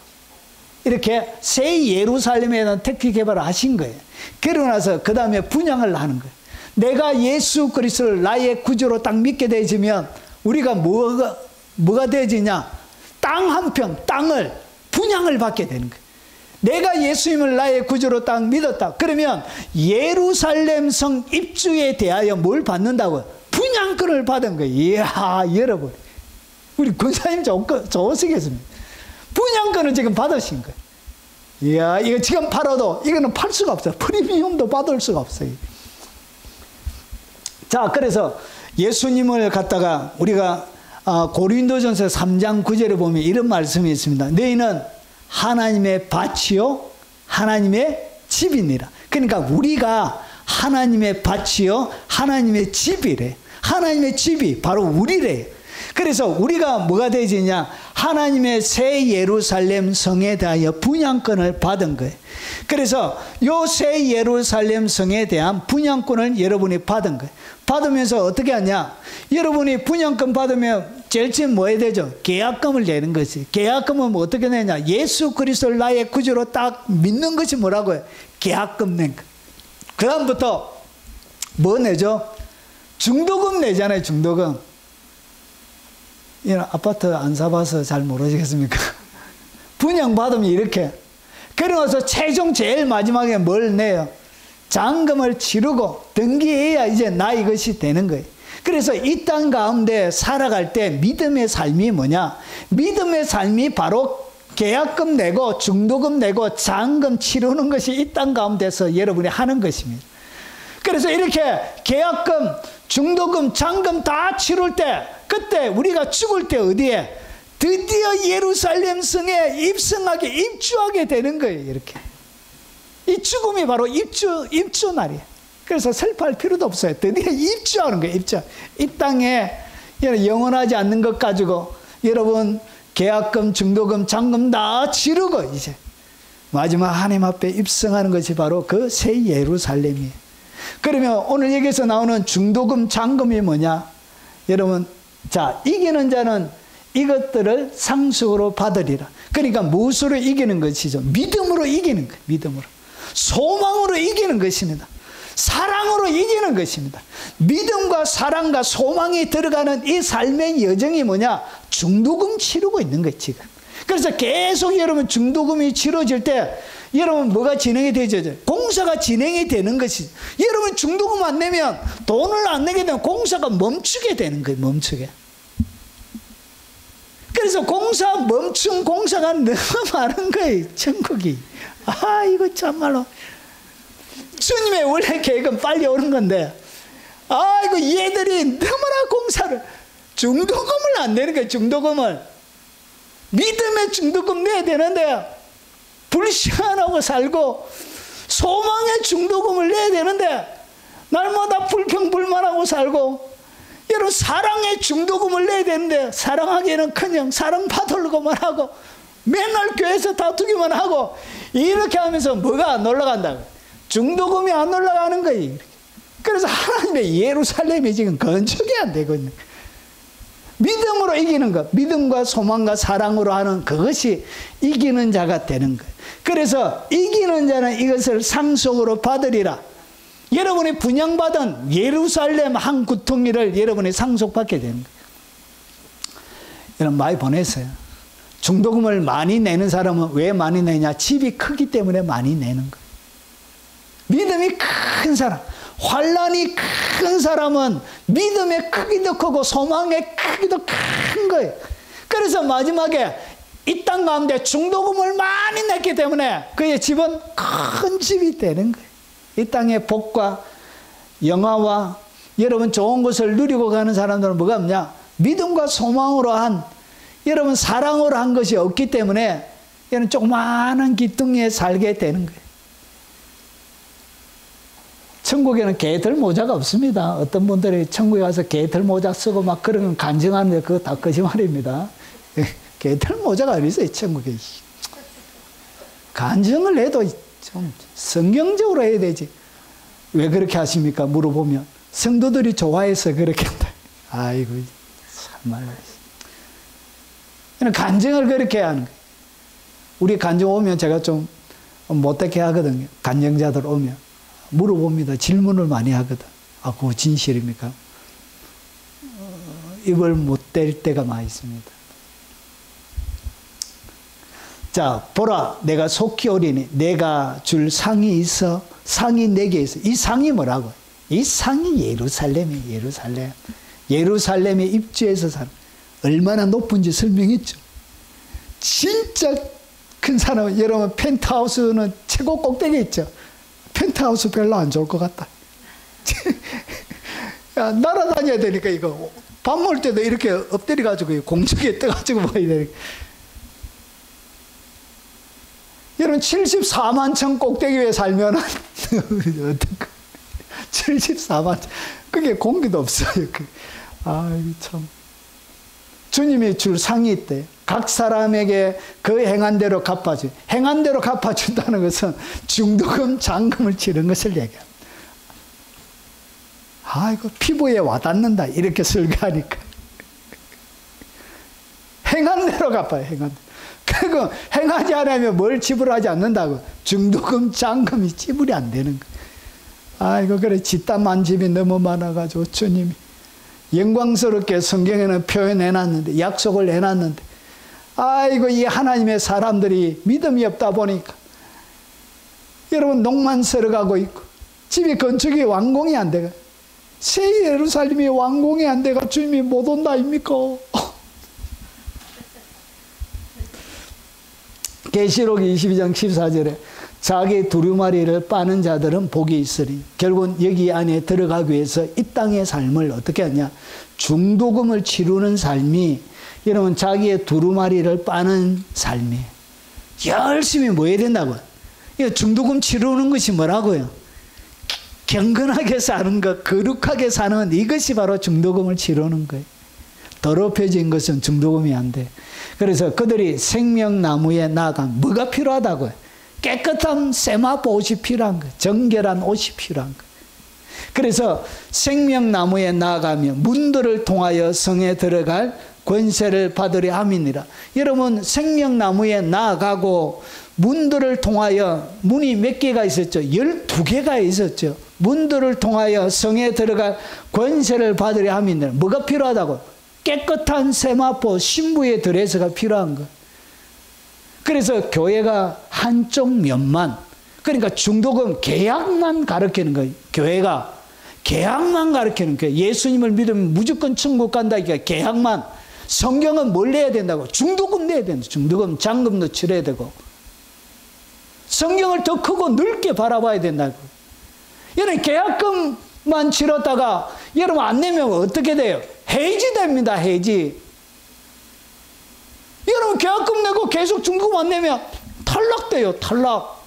이렇게 새 예루살렘에 대한 택지 개발을 하신 거예요. 그러고 나서 그 다음에 분양을 하는 거예요. 내가 예수 그리스도를 나의 구주로 딱 믿게 되어지면 우리가 뭐가 되어지냐? 땅 한 평, 땅을 분양을 받게 되는 거예요. 내가 예수님을 나의 구주로 딱 믿었다. 그러면 예루살렘 성 입주에 대하여 뭘 받는다고요? 분양권을 받은 거예요. 이야, 여러분. 우리 권사님 좋으시겠습니다. 분양권을 지금 받으신 거예요. 이야, 이거 지금 팔아도 이거는 팔 수가 없어요. 프리미엄도 받을 수가 없어요. 자, 그래서 예수님을 갖다가 우리가 고린도전서 3장 9절에 보면 이런 말씀이 있습니다. 너희는 하나님의 밭이요 하나님의 집이니라. 그러니까 우리가 하나님의 밭이요 하나님의 집이래. 하나님의 집이 바로 우리래. 그래서 우리가 뭐가 되지냐? 하나님의 새 예루살렘 성에 대하여 분양권을 받은 거예요. 그래서 요 새 예루살렘 성에 대한 분양권을 여러분이 받은 거예요. 받으면서 어떻게 하냐? 여러분이 분양권 받으면 제일 처음 뭐 해야 되죠? 계약금을 내는 것이. 계약금은 뭐 어떻게 내냐? 예수 그리스도를 나의 구주로 딱 믿는 것이 뭐라고요? 계약금 낸 거. 그 다음부터 뭐 내죠? 중도금 내잖아요. 중도금. 이런 아파트 안 사봐서 잘 모르시겠습니까? 분양받으면 이렇게. 그러고서 최종 제일 마지막에 뭘 내요? 잔금을 치르고 등기해야 이제 나 이것이 되는 거예요. 그래서 이 땅 가운데 살아갈 때 믿음의 삶이 뭐냐? 믿음의 삶이 바로 계약금 내고 중도금 내고 잔금 치르는 것이 이 땅 가운데서 여러분이 하는 것입니다. 그래서 이렇게 계약금, 중도금, 잔금 다 치를 때 그때 우리가 죽을 때 어디에? 드디어 예루살렘 성에 입주하게 되는 거예요. 이렇게. 이 죽음이 바로 입주 날이에요. 그래서 슬퍼할 필요도 없어요. 드디어 입주하는 거예요. 입주. 이 땅에 영원하지 않는 것 가지고 여러분 계약금, 중도금, 잔금 다 치르고 이제 마지막 하나님 앞에 입성하는 것이 바로 그 새 예루살렘이에요. 그러면 오늘 여기서 나오는 중도금, 잔금이 뭐냐? 여러분, 자, 이기는 자는 이것들을 상속으로 받으리라. 그러니까 무엇으로 이기는 것이죠? 믿음으로 이기는 거예요. 믿음으로. 소망으로 이기는 것입니다. 사랑으로 이기는 것입니다. 믿음과 사랑과 소망이 들어가는 이 삶의 여정이 뭐냐? 중도금 치르고 있는 거예요, 지금. 그래서 계속 여러분 중도금이 치러질 때 여러분 뭐가 진행이 되죠? 공사가 진행이 되는 것이죠. 여러분 중도금 안 내면 돈을 안 내게 되면 공사가 멈추게 되는 거예요. 멈추게. 그래서 멈춘 공사가 너무 많은 거예요. 천국이. 아, 이거 참말로 주님의 원래 계획은 빨리 오는 건데 아이고 얘들이 너무나 공사를 중도금을 안 내는 거예요. 중도금을. 믿음의 중도금 내야 되는데 불신하고 살고 소망의 중도금을 내야 되는데 날마다 불평불만하고 살고 여러분 사랑의 중도금을 내야 되는데 사랑하기에는 그냥 사랑받으려고만 하고 맨날 교회에서 다투기만 하고 이렇게 하면서 뭐가 안 올라간다고? 중도금이 안 올라가는 거예요. 그래서 하나님의 예루살렘이 지금 건축이 안 되거든요. 믿음으로 이기는 것, 믿음과 소망과 사랑으로 하는 그것이 이기는 자가 되는 거예요. 그래서 이기는 자는 이것을 상속으로 받으리라. 여러분이 분양받은 예루살렘 한 구덩이를 여러분이 상속받게 되는 거예요. 여러분 많이 보냈어요. 중도금을 많이 내는 사람은 왜 많이 내냐? 집이 크기 때문에 많이 내는 거예요. 믿음이 큰 사람, 환란이 큰 사람은 믿음의 크기도 크고 소망의 크기도 큰 거예요. 그래서 마지막에 이 땅 가운데 중도금을 많이 냈기 때문에 그의 집은 큰 집이 되는 거예요. 이 땅의 복과 영화와 여러분 좋은 것을 누리고 가는 사람들은 뭐가 없냐? 믿음과 소망으로 한 여러분 사랑으로 한 것이 없기 때문에 여러분 조그마한 기둥에 살게 되는 거예요. 천국에는 개털 모자가 없습니다. 어떤 분들이 천국에 가서 개털 모자 쓰고 막 그런 건 간증하는데 그거 다 거짓말입니다. 개털 모자가 어디 있어요, 천국에. 간증을 해도 좀 성경적으로 해야 되지. 왜 그렇게 하십니까? 물어보면. 성도들이 좋아해서 그렇게 한다. 아이고, 참말로. 간증을 그렇게 하는 거예요. 우리 간증 오면 제가 좀 못되게 하거든요. 간증자들 오면. 물어봅니다. 질문을 많이 하거든. 아, 그거 진실입니까? 입을 못 댈 때가 많이 있습니다. 자, 보라, 내가 속히 오리니 내가 줄 상이 있어. 상이 내게 있어. 이 상이 뭐라고? 이 상이 예루살렘이에요. 예루살렘. 예루살렘에 입주해서 사는. 얼마나 높은지 설명했죠. 진짜 큰 사람은, 여러분 펜트하우스는 최고 꼭대기에 있죠. 펜트하우스 별로 안 좋을 것 같다. 야, 날아다녀야 되니까 이거 밥 먹을 때도 이렇게 엎드려 가지고 공중에 떠가지고 먹어야 되니까. 여러분 74만 층 꼭대기 위에 살면 어떡해. 74만 층. 그게 공기도 없어요. 아이고 참. 주님이 줄 상이 있대요. 각 사람에게 그 행한 대로 갚아줘. 행한 대로 갚아준다는 것은 중도금, 잔금을 치른 것을 얘기합니다. 아이고 피부에 와닿는다 이렇게 설교하니까. 행한 대로 갚아요. 행한 대로. 그리고 행하지 않으면 뭘 지불하지 않는다고. 중도금, 잔금이 지불이 안 되는 거예요. 아이고 그래 집단 만집이 너무 많아가지고 주님이 영광스럽게 성경에는 표현해놨는데, 약속을 해놨는데, 아이고 이 하나님의 사람들이 믿음이 없다 보니까 여러분 농만 썰어가고 있고 집이 건축이 완공이 안 돼가, 새 예루살렘이 완공이 안 돼가 주님이 못 온다 아닙니까? 계시록 22장 14절에 자기 두루마리를 빠는 자들은 복이 있으리. 결국은 여기 안에 들어가기 위해서 이 땅의 삶을 어떻게 하냐, 중도금을 치르는 삶이, 여러분 자기의 두루마리를 빠는 삶이에요. 열심히 뭐 해야 된다고요? 중도금 치르는 것이 뭐라고요? 경건하게 사는 것, 거룩하게 사는 이것이 바로 중도금을 치르는 거예요. 더럽혀진 것은 중도금이 안 돼. 그래서 그들이 생명나무에 나아가 뭐가 필요하다고요? 깨끗한 세마포 옷이 필요한 거예요. 정결한 옷이 필요한 거예요. 그래서 생명나무에 나아가며 문들을 통하여 성에 들어갈 권세를 받으려 함이니라. 여러분 생명나무에 나아가고 문들을 통하여, 문이 몇 개가 있었죠? 12개가 있었죠. 문들을 통하여 성에 들어갈 권세를 받으려 함이니라. 뭐가 필요하다고? 깨끗한 세마포 신부의 드레스가 필요한 거예요. 그래서 교회가 한쪽 면만, 그러니까 중도금 계약만 가르치는 거예요. 교회가 계약만 가르치는 거예요. 예수님을 믿으면 무조건 천국 간다. 그러니까 계약만. 성경은 뭘 내야 된다고? 중도금 내야 된다. 중도금, 잔금도 치러야 되고. 성경을 더 크고 넓게 바라봐야 된다고. 여러분 계약금만 치렀다가 여러분 안 내면 어떻게 돼요? 해지됩니다. 해지. 여러분 계약금 내고 계속 중도금 안 내면 탈락돼요. 탈락.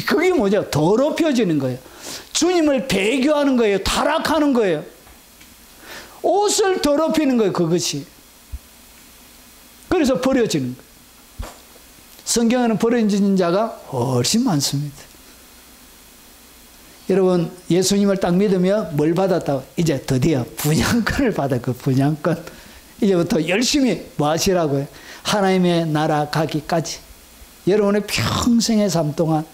그게 뭐죠? 더럽혀지는 거예요. 주님을 배교하는 거예요. 타락하는 거예요. 옷을 더럽히는 거예요. 그것이. 그래서 버려지는 거예요. 성경에는 버려진 자가 훨씬 많습니다. 여러분 예수님을 딱 믿으면 뭘 받았다고? 이제 드디어 분양권을 받았고, 분양권. 이제부터 열심히 뭐 하시라고요? 하나님의 나라 가기까지. 여러분의 평생의 삶 동안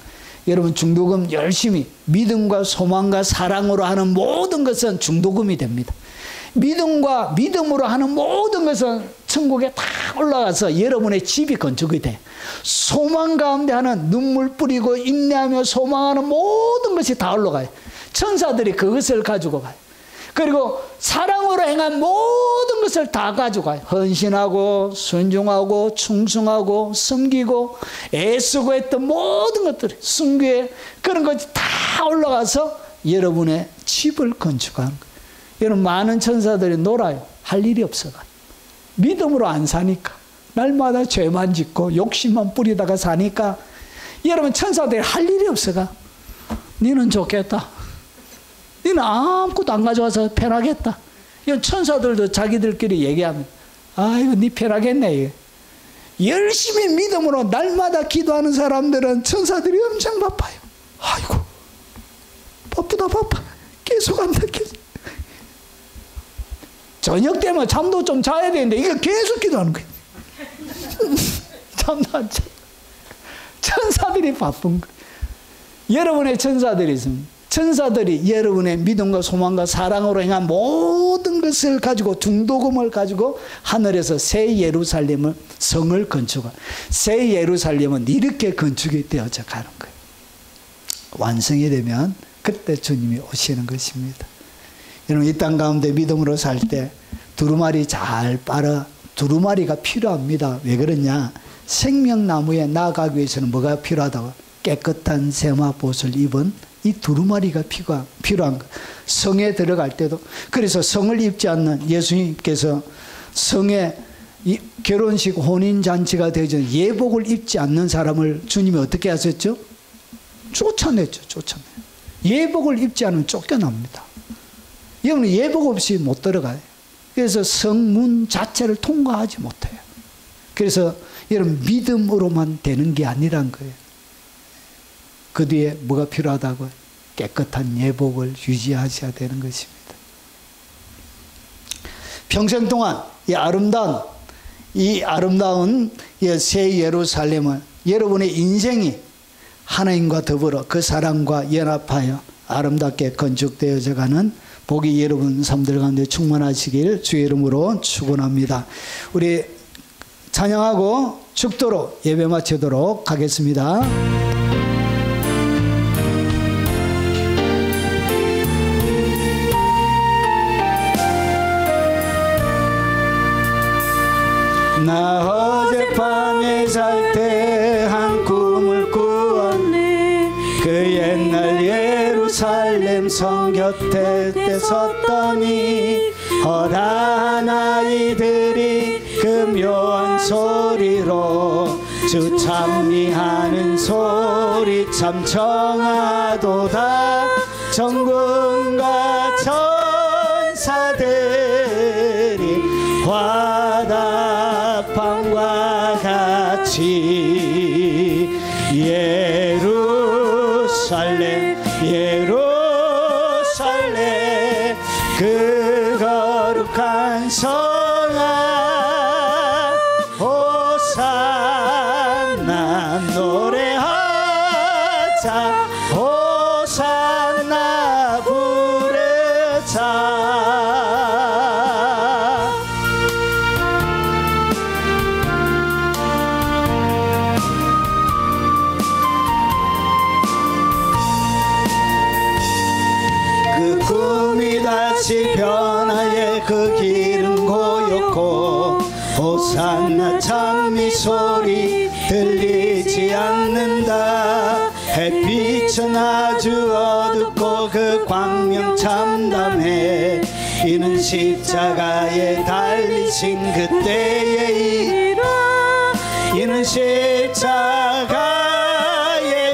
여러분 중도금 열심히 믿음과 소망과 사랑으로 하는 모든 것은 중도금이 됩니다. 믿음과 믿음으로 하는 모든 것은 천국에 다 올라가서 여러분의 집이 건축이 돼. 소망 가운데 하는 눈물 뿌리고 인내하며 소망하는 모든 것이 다 올라가요. 천사들이 그것을 가지고 가요. 그리고 사랑으로 행한 모든 것을 다 가져가요. 헌신하고 순종하고 충성하고 섬기고 애쓰고 했던 모든 것들이 순교에 그런 것이 다 올라가서 여러분의 집을 건축하는 거예요. 여러분 많은 천사들이 놀아요. 할 일이 없어가. 믿음으로 안 사니까. 날마다 죄만 짓고 욕심만 뿌리다가 사니까 여러분 천사들이 할 일이 없어가. 너는 좋겠다. 너는 아무것도 안 가져와서 편하겠다. 이건 천사들도 자기들끼리 얘기하면 아이고 네 편하겠네. 열심히 믿음으로 날마다 기도하는 사람들은 천사들이 엄청 바빠요. 아이고 바쁘다 바빠. 계속 한다 계속. 저녁 되면 잠도 좀 자야 되는데 이거 계속 기도하는 거예요. 잠도 안 자. 천사들이 바쁜 거예요. 여러분의 천사들이 있습니다. 천사들이 여러분의 믿음과 소망과 사랑으로 행한 모든 것을 가지고 중도금을 가지고 하늘에서 새 예루살렘을 성을 건축한 새 예루살렘은 이렇게 건축이 되어져 가는 거예요. 완성이 되면 그때 주님이 오시는 것입니다. 여러분 이 땅 가운데 믿음으로 살 때 두루마리 잘 빨아 두루마리가 필요합니다. 왜 그러냐? 생명나무에 나아가기 위해서는 뭐가 필요하다고? 깨끗한 세마포옷을 입은 이 두루마리가 필요한 것. 성에 들어갈 때도. 그래서 성을 입지 않는 예수님께서 성에 결혼식 혼인잔치가 되지 예복을 입지 않는 사람을 주님이 어떻게 하셨죠? 쫓아냈죠. 쫓아내요. 예복을 입지 않으면 쫓겨납니다. 여러분 예복 없이 못 들어가요. 그래서 성문 자체를 통과하지 못해요. 그래서 여러분 믿음으로만 되는 게 아니란 거예요. 그 뒤에 뭐가 필요하다고요? 깨끗한 예복을 유지하셔야 되는 것입니다. 평생 동안 이 아름다운 새 예루살렘을 여러분의 인생이 하나님과 더불어 그 사랑과 연합하여 아름답게 건축되어져 가는 복이 여러분 삶들 가운데 충만하시길 주의 이름으로 축원합니다. 우리 찬양하고 축도로 예배 마치도록 하겠습니다. 나 어젯밤에 잘 때 한 꿈을 꾸었네. 그 옛날 예루살렘 성 곁에 섰더니 허다한 아이들이 그 묘한 소리로 주 찬미하는 소리 참 청하도다. 정군과 천사들이 화답함과 같이 예루살렘 그 거룩한 성아 호산나 노래하자. 호산나 부르자. 그 꿈이 다시 변화에 그 길은 고였고 호산나 찬미 소리 들리지 않는다. 햇빛은 아주 어둡고 그 광명 참담해. 이는 십자가에 달리신 그때의 일. 이는 십자가에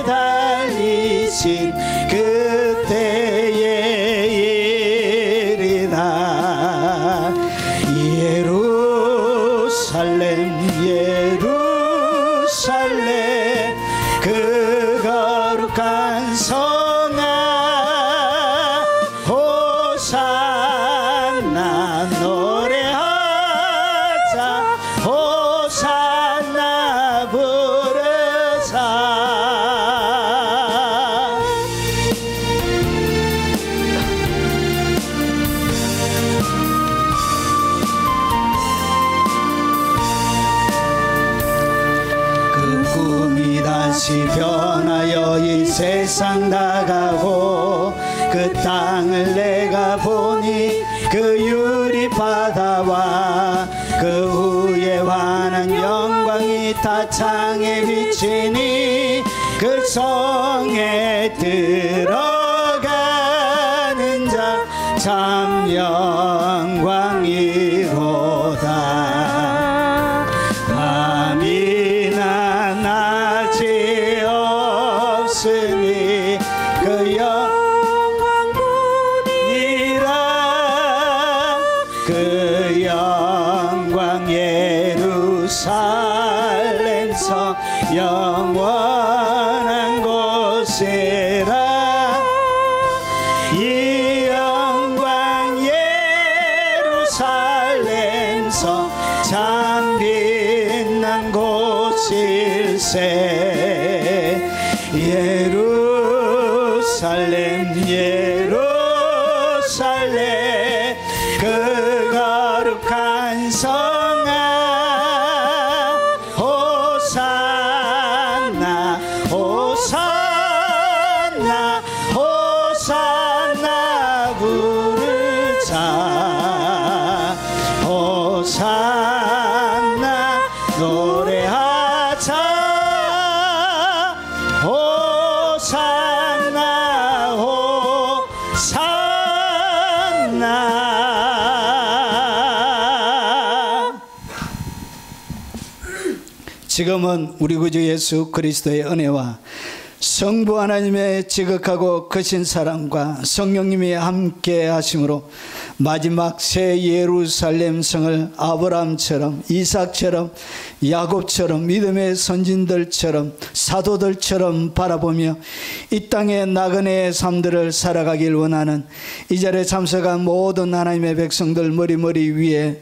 달리신 그때의 일이라. 예루살렘 그 거룩한 성아 호산나 노래하자. 호산나 부르자. 다시 변하여 이 세상 나가고 그 땅을 내가 보니 그 유리 바다와 그 후에 환한 영광이 다 창에 비치니 그 성에 들어가는 자 참 영광이로다. 밤이나 낮이 없으니 그 영광뿐이라. 그 영광 예루살렘 성 영원한 곳이라. 이 영광 예루살렘 성 참 빛난 곳일세. 예루살렘 그 거룩한 성아 호산나 부르자. 호산나 지금은 우리 구주 예수 그리스도의 은혜와 성부 하나님의 지극하고 크신 사랑과 성령님이 함께 하심으로 마지막 새 예루살렘 성을 아브라함처럼 이삭처럼 야곱처럼 믿음의 선진들처럼 사도들처럼 바라보며 이 땅의 나그네의 삶들을 살아가길 원하는 이 자리에 참석한 모든 하나님의 백성들 머리 위에,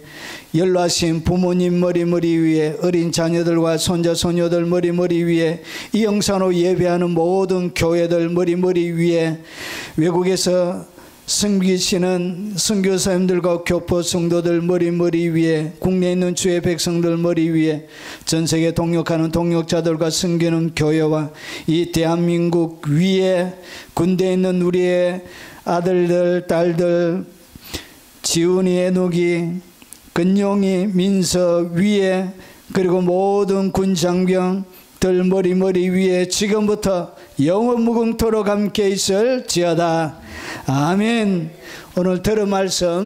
연로하신 부모님 머리 위에, 어린 자녀들과 손자 소녀들 머리 위에, 이 영상으로 예배하는 모든 교회들 머리 위에, 외국에서 섬기시는 선교사님들과 교포 성도들 머리 위에, 국내에 있는 주의 백성들 머리 위에, 전세계 동역하는 동역자들과 섬기는 교회와 이 대한민국 위에, 군대에 있는 우리의 아들들 딸들, 지훈이, 에녹이, 근용이, 민서 위에, 그리고 모든 군장병들 머리 위에 지금부터 영원 무궁토록 함께 있을지어다. 아멘. 오늘 들은 말씀